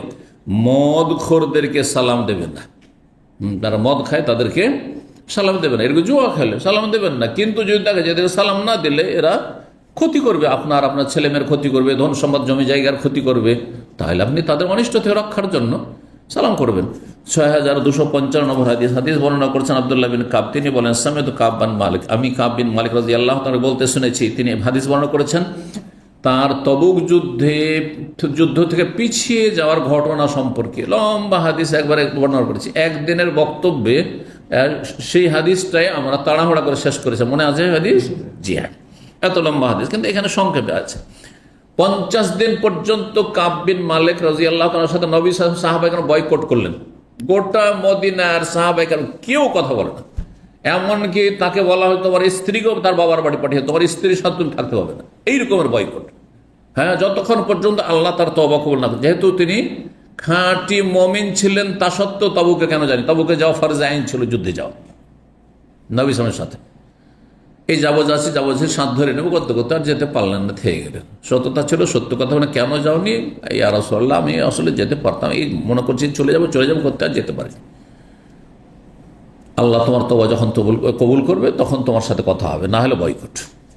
মদখোরদেরকে সালাম দেবেন না, যারা মদ খায় তাদেরকে সালাম দেবেন না। এরকম জুয়া খেলে সালাম দেবেন না। কিন্তু যদি দেখা যায় এদের সালাম না দিলে এরা ক্ষতি করবে, আপনার ছেলেমেয়ের ক্ষতি করবে, ধন সম্পদ জমি জায়গার ক্ষতি করবে, তাহলে আপনি তাদের অনিষ্ট থেকে রক্ষার জন্য সালাম করবেন। 6255 নম্বর হাদিস বর্ণনা করছেন আব্দুল্লাহ বিন কাব, তিনি বলেন সামিআতু কাব বিন মালিক, আমি কাব বিন মালিক রাদিয়াল্লাহু তাআলা বলতে শুনেছি। তিনি হাদিস বর্ণনা করেছেন তার তবুক যুদ্ধ থেকে পিছিয়ে যাওয়ার ঘটনা সম্পর্কে, লম্বা হাদিস একবারে বর্ণনা করেছি। একদিনের বক্তব্যে সেই হাদিসটাই আমরা তাড়াহুড়া করে শেষ করেছি, মনে আছে হাদিস? জি হ্যাঁ, এত লম্বা হাদিস, কিন্তু এখানে সংক্ষেপে আছে। 50 দিন পর্যন্ত কাব বিন মালিক রাদিয়াল্লাহু তাআলার সাথে নবী সাহাবায়ে কেরাম বয়কট করলেন। গোটা মদিনার সাহাবায়ে কেরাম কেউ কথা বলে না, এমনকি তাকে বলা হয় তোমার স্ত্রীকেও তার বাবার বাড়ি পাঠিয়ে তোমার স্ত্রীর সাথে তুমি থাকতে হবে না, এই রকমের বয়কট। হ্যাঁ, যতক্ষণ পর্যন্ত আল্লাহ তার তওবা কবুল না করেন। যেহেতু তিনি খাঁটি মমিন ছিলেন, তা সত্ত্বেও তাবুকে কেন জানি, তাবুকে যাওয়া ফরজে আইন ছিল, যুদ্ধে যাওয়া নবী সালামের সাথে। এই যাবো সাথ ধরে নেবো করতে করতে আর যেতে পারলেন না, থেকে গেলেন। সত্যতা ছিল, সত্য কথা মানে কেন যাওনি, ইয়া রাসূলুল্লাহ আমি আসলে যেতে পারতাম, এই মনে করছি চলে যাবো করতে, আর যেতে পারি। আল্লাহ তোমার তওবা যখন কবুল করবে তখন তোমার সাথে কথা হবে, না হলে বয়কট।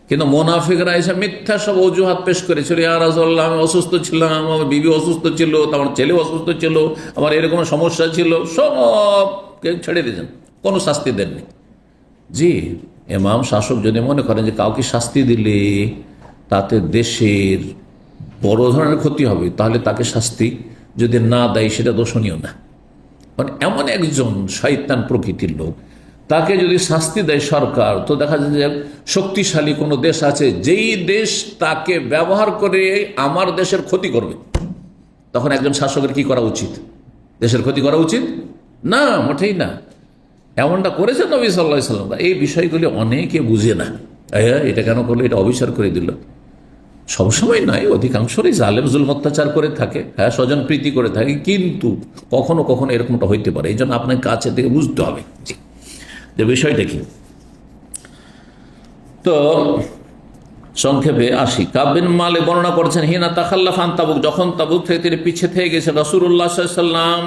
কিন্তু মুনাফিকরা এসে মিথ্যা সব অজুহাত পেশ করেছিল, ইয়া রাসূলুল্লাহ আমি অসুস্থ ছিলাম, আমার বিবি অসুস্থ ছিল, আমার ছেলে অসুস্থ ছিল, আমার এরকম সমস্যা ছিল, সব ছেড়ে দিয়েছেন, কোনো শাস্তি দেননি। জি, ইমাম শাসক যদি মনে করেন যে কাউকে শাস্তি দিলে তাতে দেশের বড় ধরনের ক্ষতি হবে, তাহলে তাকে শাস্তি যদি না দেয় সেটা দোষণীয় না। মানে এমন একজন শয়তান প্রকৃতির লোক, তাকে যদি শাস্তি দেয় সরকার, তো দেখা যায় যে শক্তিশালী কোনো দেশ আছে, যেই দেশ তাকে ব্যবহার করে আমার দেশের ক্ষতি করবে, তখন একজন শাসকের কি করা উচিত? দেশের ক্ষতি করা উচিত না, মোটেই না। এমনটা করেছে নবী সাল্লাল্লাহু আলাইহি ওয়াসাল্লাম। এই বিষয়গুলি অনেকে বুঝে না, এটা কেন করলো, এটা অবিচার করে দিল। সবসময় নয়, অধিকাংশই জালেম জুলম অত্যাচার করে থাকে, হ্যাঁ স্বজন প্রীতি করে থাকে, কিন্তু কখনো কখনো এরকমটা হইতে পারে। এই জন্য আপনার কাছে থেকে বুঝতে হবে যে বিষয়টা কি। তো সংক্ষেপে আসি, কাব বিন মালিক বর্ণনা করছেন, হিনা তাখাল্লাফ আন তাবুক, যখন তাবুক থেকে তিনি পিছিয়ে থেকে গেছেন, রাসূলুল্লাহ সাল্লাল্লাহু আলাইহি ওয়াসাল্লাম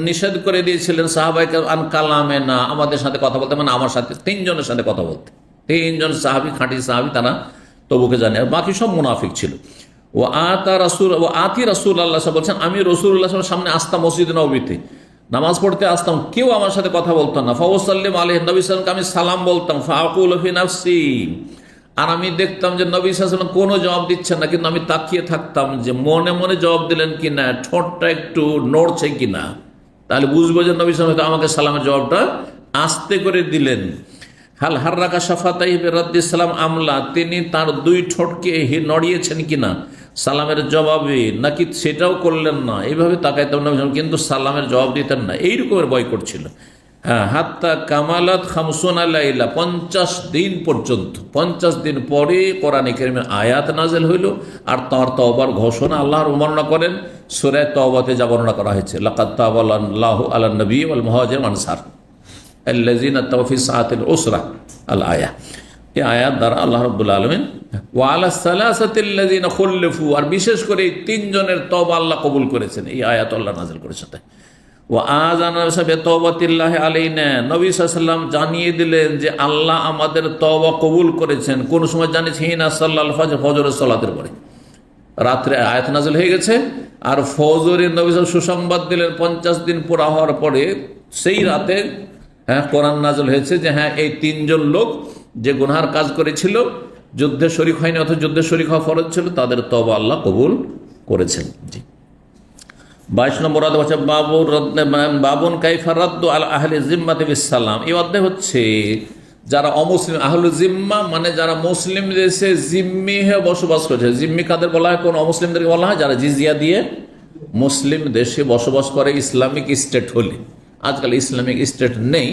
নিষেধ করে দিয়েছিলেন সাহাবায়ে আন কালামে না, আমাদের সাথে কথা বলতে, মানে আমার সাথে, তিনজনের সাথে কথা বলতে। তিনজন সাহাবী, খাঁটি সাহাবী, তারা তবুকে জানে, আর বাকি সব মুনাফিক ছিল। ও আতি রাসূলুল্লাহ বলছেন, আমি রাসূলুল্লাহ সামনে আসতাম, মসজিদ নববীতে নামাজ পড়তে আসতাম, কেউ আমার সাথে কথা বলতো না। ফাউসাল্লিম আলাইহি, নবী সাল্লাল্লাহু আলাইহি ওয়াসাল্লামকে আমি সালাম বলতাম। ফাআকুলু ফি নাফসি, আর আমি দেখতাম যে নবী সাল্লাল্লাহু আলাইহি ওয়াসাল্লাম কোনো জবাব দিচ্ছেন না, কিন্তু আমি তাকিয়ে থাকতাম যে মনে মনে জবাব দিলেন কিনা, ঠোঁটটা একটু নড়ছে কিনা, তাহলে বুঝবো যে নবী সাল্লাল্লাহু আলাইহি ওয়াসাল্লাম আমাকে সালামের জবাবটা আস্তে করে দিলেন। হাল হাররাকা শাফাতাইহি বিরাদ্দিস সালাম আমলা, তিনি তার দুই ঠোঁটকে নড়িয়েছেন কিনা সালামের জবাবে, নাকি সেটাও করলেন না, এইভাবে তাকাইতাম না, কিন্তু সালামের জবাব দিতেন না। এই রকমের বয়কট ছিল। হ্যাঁ, হাত্তা কামালাত খামসুনা লাইলা, 50 দিন পর্যন্ত, 50 দিন পরে কোরআনে কারীমের আয়াত নাযিল হইল, আর তার তওবার ঘোষণা আল্লাহর বর্ণনা করেন সূরা তওবাতে, যা বর্ণনা করা হয়েছে, লাকাদ তাবাল্লাহু আলান নবী ওয়াল মুহাজিরিন ওয়াল আনসার আল্লাযীনা তাওফি সাআতিল উসরা আল আয়া। এই আয়াত দ্বারা আল্লাহ রাব্বুল আলামিন ওয়া আলা সালাসাতিল্লাযীনা খুল্লিফু, আর বিশেষ করে এই তিনজনের তওবা আল্লাহ কবুল করেছেন, এই আয়াত আল্লাহ নাযিল করেছেন। ও আযানা বিতাওবাতিল্লাহি আলাইনা, নবী সাল্লাল্লাহু আলাইহি ওয়াসাল্লাম জানিয়ে দিলেন যে আল্লাহ আমাদের তওবা কবুল করেছেন। কোন সময় জানিয়েছেন? হিনা সাল্লাল ফজর, ফজরের সালাতের পরে, রাত্রে আয়াত নাযিল হয়ে গেছে, আর ফজরের নবী সাল্লাল্লাহু আলাইহি ওয়াসাল্লাম সুসংবাদ দিলেন 50 দিন পুরা হওয়ার পরে, সেই রাতে কোরআন নাযিল হয়েছে যে হ্যাঁ, এই তিনজন লোক যে গুনহার কাজ করেছিল, যুদ্ধে শরীক হয়নি অথবা যুদ্ধে শরীক হওয়া ফরজ ছিল, তাদের তওবা আল্লাহ কবুল করেছেন। জি, 22 নম্বর আয়াত হচ্ছে বাবুন কাইফা রাদ্দু আলা আহলি জিম্মাতি বিসসালাম। এই অধ্যায় হচ্ছে যারা অমুসলিম, আহলু জিম্মা মানে যারা মুসলিম দেশে জিম্মি হয়ে বসবাস করছে। জিম্মি কাদের বলা হয়? কোন অমুসলিমদেরকে বলা হয় যারা জিজিয়া দিয়ে মুসলিম দেশে বসবাস করে, ইসলামিক স্টেট হলে। আজকাল ইসলামিক স্টেট নেই,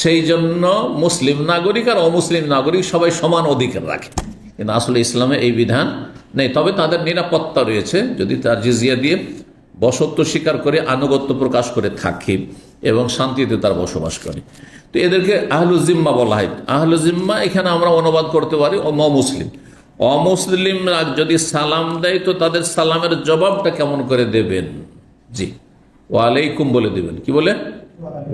সেই জন্য মুসলিম নাগরিক আর অমুসলিম নাগরিক সবাই সমান অধিকার রাখে, কিন্তু আসলে ইসলামে এই বিধান নেই। তবে তাদের নিরাপত্তা রয়েছে, যদি তার জিজিয়া দিয়ে বসত্ব স্বীকার করে আনুগত্য প্রকাশ করে থাকে এবং শান্তিতে তার বসবাস করে, তো এদেরকে আহলু জিম্মা বলা হয়। আহলু জিম্মা এখানে আমরা অনুবাদ করতে পারি অমুসলিম। অমুসলিমরা যদি সালাম দেয়, তো তাদের সালামের জবাবটা কেমন করে দেবেন? জি, ওয়ালাইকুম বলে দেবেন। কি বলে?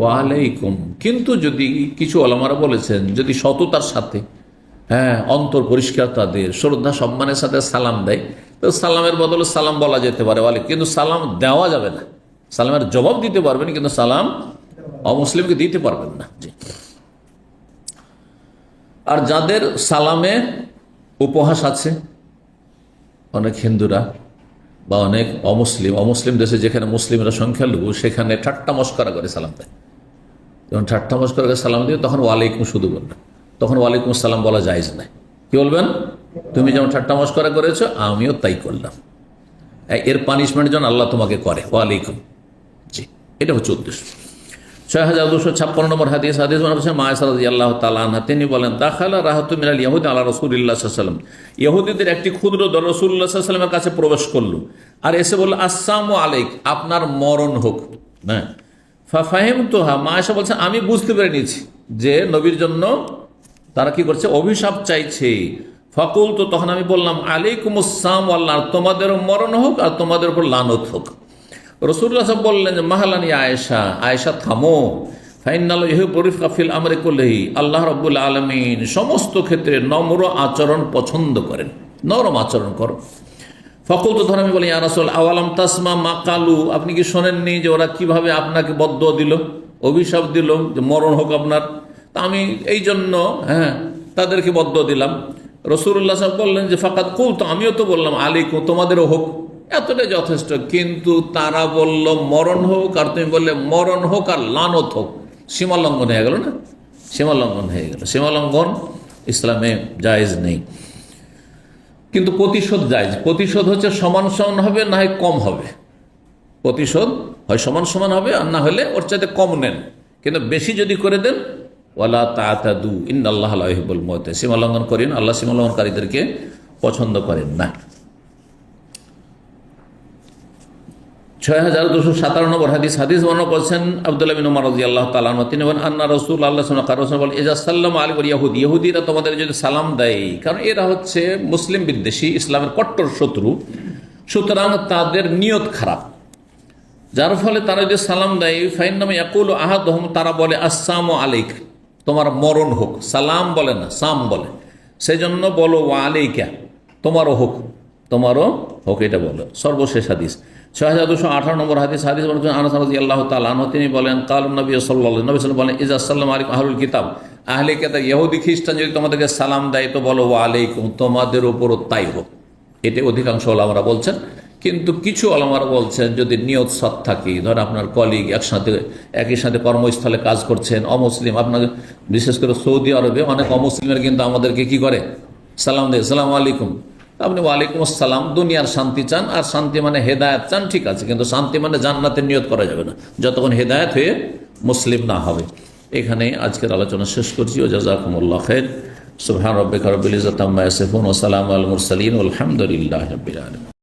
ওয়ালাইকুম। কিন্তু যদি কিছু ওলামারা বলেছেন, যদি সততার সাথে, অন্তর পরিষ্কার, তাদের শ্রদ্ধা সম্মানের সাথে সালাম দেয়, তো সালামের বদলে সালাম বলা যেতে পারে ওয়ালাইকুম, কিন্তু সালাম দেওয়া যাবে না। সালামের জবাব দিতে পারবেন, কিন্তু সালাম অমুসলিমকে দিতে পারবেন না। জি, আর যাদের সালামে উপহাস আছে, অনেক হিন্দুরা বা অনেক অমুসলিম দেশে যেখানে মুসলিমরা সংখ্যালঘু, সেখানে ঠাট্টা মস্করা করে সালাম দেয়। যখন ঠাট্টা মস্করা করে সালাম দিয়ে, তখন ওয়ালাইকুম শুধু বলবেন, তখন ওয়ালাইকুম সালাম বলা জায়েজ নাই। কি বলবেন? তুমি যেমন ঠাট্টা মস্করা করেছো, আমিও তাই করলাম, এর পানিশমেন্ট যেন আল্লাহ তোমাকে করে, ওয়ালাইকুম। জি, এটা হচ্ছে উদ্দেশ্য। 6256 নম্বর হাদিস মায়েশা রাদিয়াল্লাহু তাআলা আনহা তিনি বলেন, দাখালা রাহাতু মিনাল ইয়াহুদি আলা রাসূলিল্লাহ সাল্লাল্লাহু আলাইহি ওয়াসাল্লাম, ইহুদিদের একটি ক্ষুদ্র দল রাসূলুল্লাহ সাল্লাল্লাহু আলাইহি ওয়াসাল্লামের কাছে প্রবেশ করলো আর এসে বলল, আসসালামু আলাইক, আপনার মরণ হোক। হ্যাঁ, ফাফাহিমতুহা, মায়েশা বলছেন আমি বুঝতে পেরে নিয়েছি যে নবীর জন্য তারা কি করছে, অভিশাপ চাইছে। ফাকুলতু, তখন আমি বললাম, আলাইকুমুস সালাম ওয়াল লান, তোমাদেরও মরণ হোক আর তোমাদের উপর লানত হোক। রাসূলুল্লাহ সাল্লাল্লাহু আলাইহি ওয়াসাল্লাম বললেন যে, মাহালানি আয়েশা, আয়েশা থামো, ফাইনাল্লাহু ইউহিব্বুর রিফকা ফিল আমরি কুল্লিহি, আল্লাহ রাব্বুল আলামিন সমস্ত ক্ষেত্রে নম্র আচরণ পছন্দ করেন, নরম আচরণ করো। ফাকুলতু, তখন আমি বলি, ইয়া রাসূল আওয়ালাম তাসমা মা কালু, আপনি কি শোনেননি যে ওরা কিভাবে আপনাকে বদদুয়া দিল, অভিশাপ দিল যে মরণ হোক আপনার? তা আমি এই জন্য তাদেরকে বদদুয়া দিলাম। রাসূলুল্লাহ সাল্লাল্লাহু আলাইহি ওয়াসাল্লাম বললেন যে, ফাকাত কুলতু, আমিও তো বললাম আলাইকুম, তোমাদেরও হোক, এতটাই যথেষ্ট। কিন্তু তারা বলল মরণ হোক আর তুমি বললে মরণ হোক আর লানত হোক, সীমালঙ্ঘন হয়ে গেল না? সীমালঙ্ঘন হয়ে গেল। সীমালঙ্ঘন ইসলামে জায়েজ নেই, কিন্তু প্রতিশোধ জায়েজ। প্রতিশোধ হচ্ছে সমান সমান হবে, না হয় কম হবে। প্রতিশোধ হয় সমান সমান হবে, আর না হলে ওর চাইতে কম নেন, কিন্তু বেশি যদি করে দেন, ওয়ালা তাতাদু ইন্নাল্লাহা লা ইউহিব্বুল মুতাদিন, সীমালঙ্ঘন করেন, আল্লাহ সীমালঙ্ঘনকারীদেরকে পছন্দ করেন না। 6257 নম্বর হাদিস বর্ণনা করেছেন আব্দুল্লাহ বিন উমর রাদিয়াল্লাহু তাআলা আনহু, তিনি বলেন, আন্না রাসূলুল্লাহ সাল্লাল্লাহু আলাইহি ওয়াসাল্লাম বলেন, ইজা সাল্লামা আলাইকুম ইয়াহুদি, ইহুদিরা তোমাদের যদি সালাম দেয়, কারণ এরা হচ্ছে মুসলিম বিদ্বেষী, ইসলামের কট্টর শত্রু, সুতরাং তাদের নিয়ত খারাপ, যার ফলে তারা যদি সালাম দেয়, ফাইন্নামা ইয়াকুলু আহাদুহুম, তারা বলে আসসালামু আলাইক, তোমার মরণ হোক। সালাম বলে না, সাম বলে, সেই জন্য বলো ওয়া আলাইকা, তোমারও হোক, তোমারও হোক, এটা বলো। সর্বশেষ হাদিস 6218 নম্বর হাদিস বলেছেন আনাস রাদিয়াল্লাহু তাআলা আনহু, তিনি বলেন, কালুন নবী সাল্লাল্লাহু আলাইহি ওয়াসাল্লাম বলেন, ইজা সাল্লামু আলাইকুম আহলুল কিতাব, আহলে কিতাব ইহুদি খ্রিস্টান যদি তোমাদেরকে সালাম দেয় তো বলো ওয়া আলাইকুম, তোমাদের উপরও তাই হোক। এটা অধিকাংশ ওলামারা বলছেন, কিন্তু কিছু ওলামারা বলছেন যদি নিয়ত সৎ থাকে, ধর আপনার কলিগ একই সাথে কর্মস্থলে কাজ করছেন, অমুসলিম, আপনার বিশেষ করে সৌদি আরবে অনেক অমুসলিমের কিন্তু আমাদেরকে কি করে, সালাম দেয়, আসসালামু আলাইকুম, আপনি ওয়ালাইকুম আসসালাম, দুনিয়ার শান্তি চান, আর শান্তি মানে হেদায়েত চান, ঠিক আছে, কিন্তু শান্তি মানে জান্নাতের নিয়ত করা যাবে না যতক্ষণ হেদায়েত হয়ে মুসলিম না হবে। এখানে আজকের আলোচনা শেষ করছি। ও জাযাকুমুল্লাহ খাইর। সুবহান রাব্বিকা রাব্বিল ইজ্জাতি আম্মা ইয়াসিফুন ওয়া সালামুন আলাল মুরসালিন ওয়াল হামদুলিল্লাহি রাব্বিল আলামিন।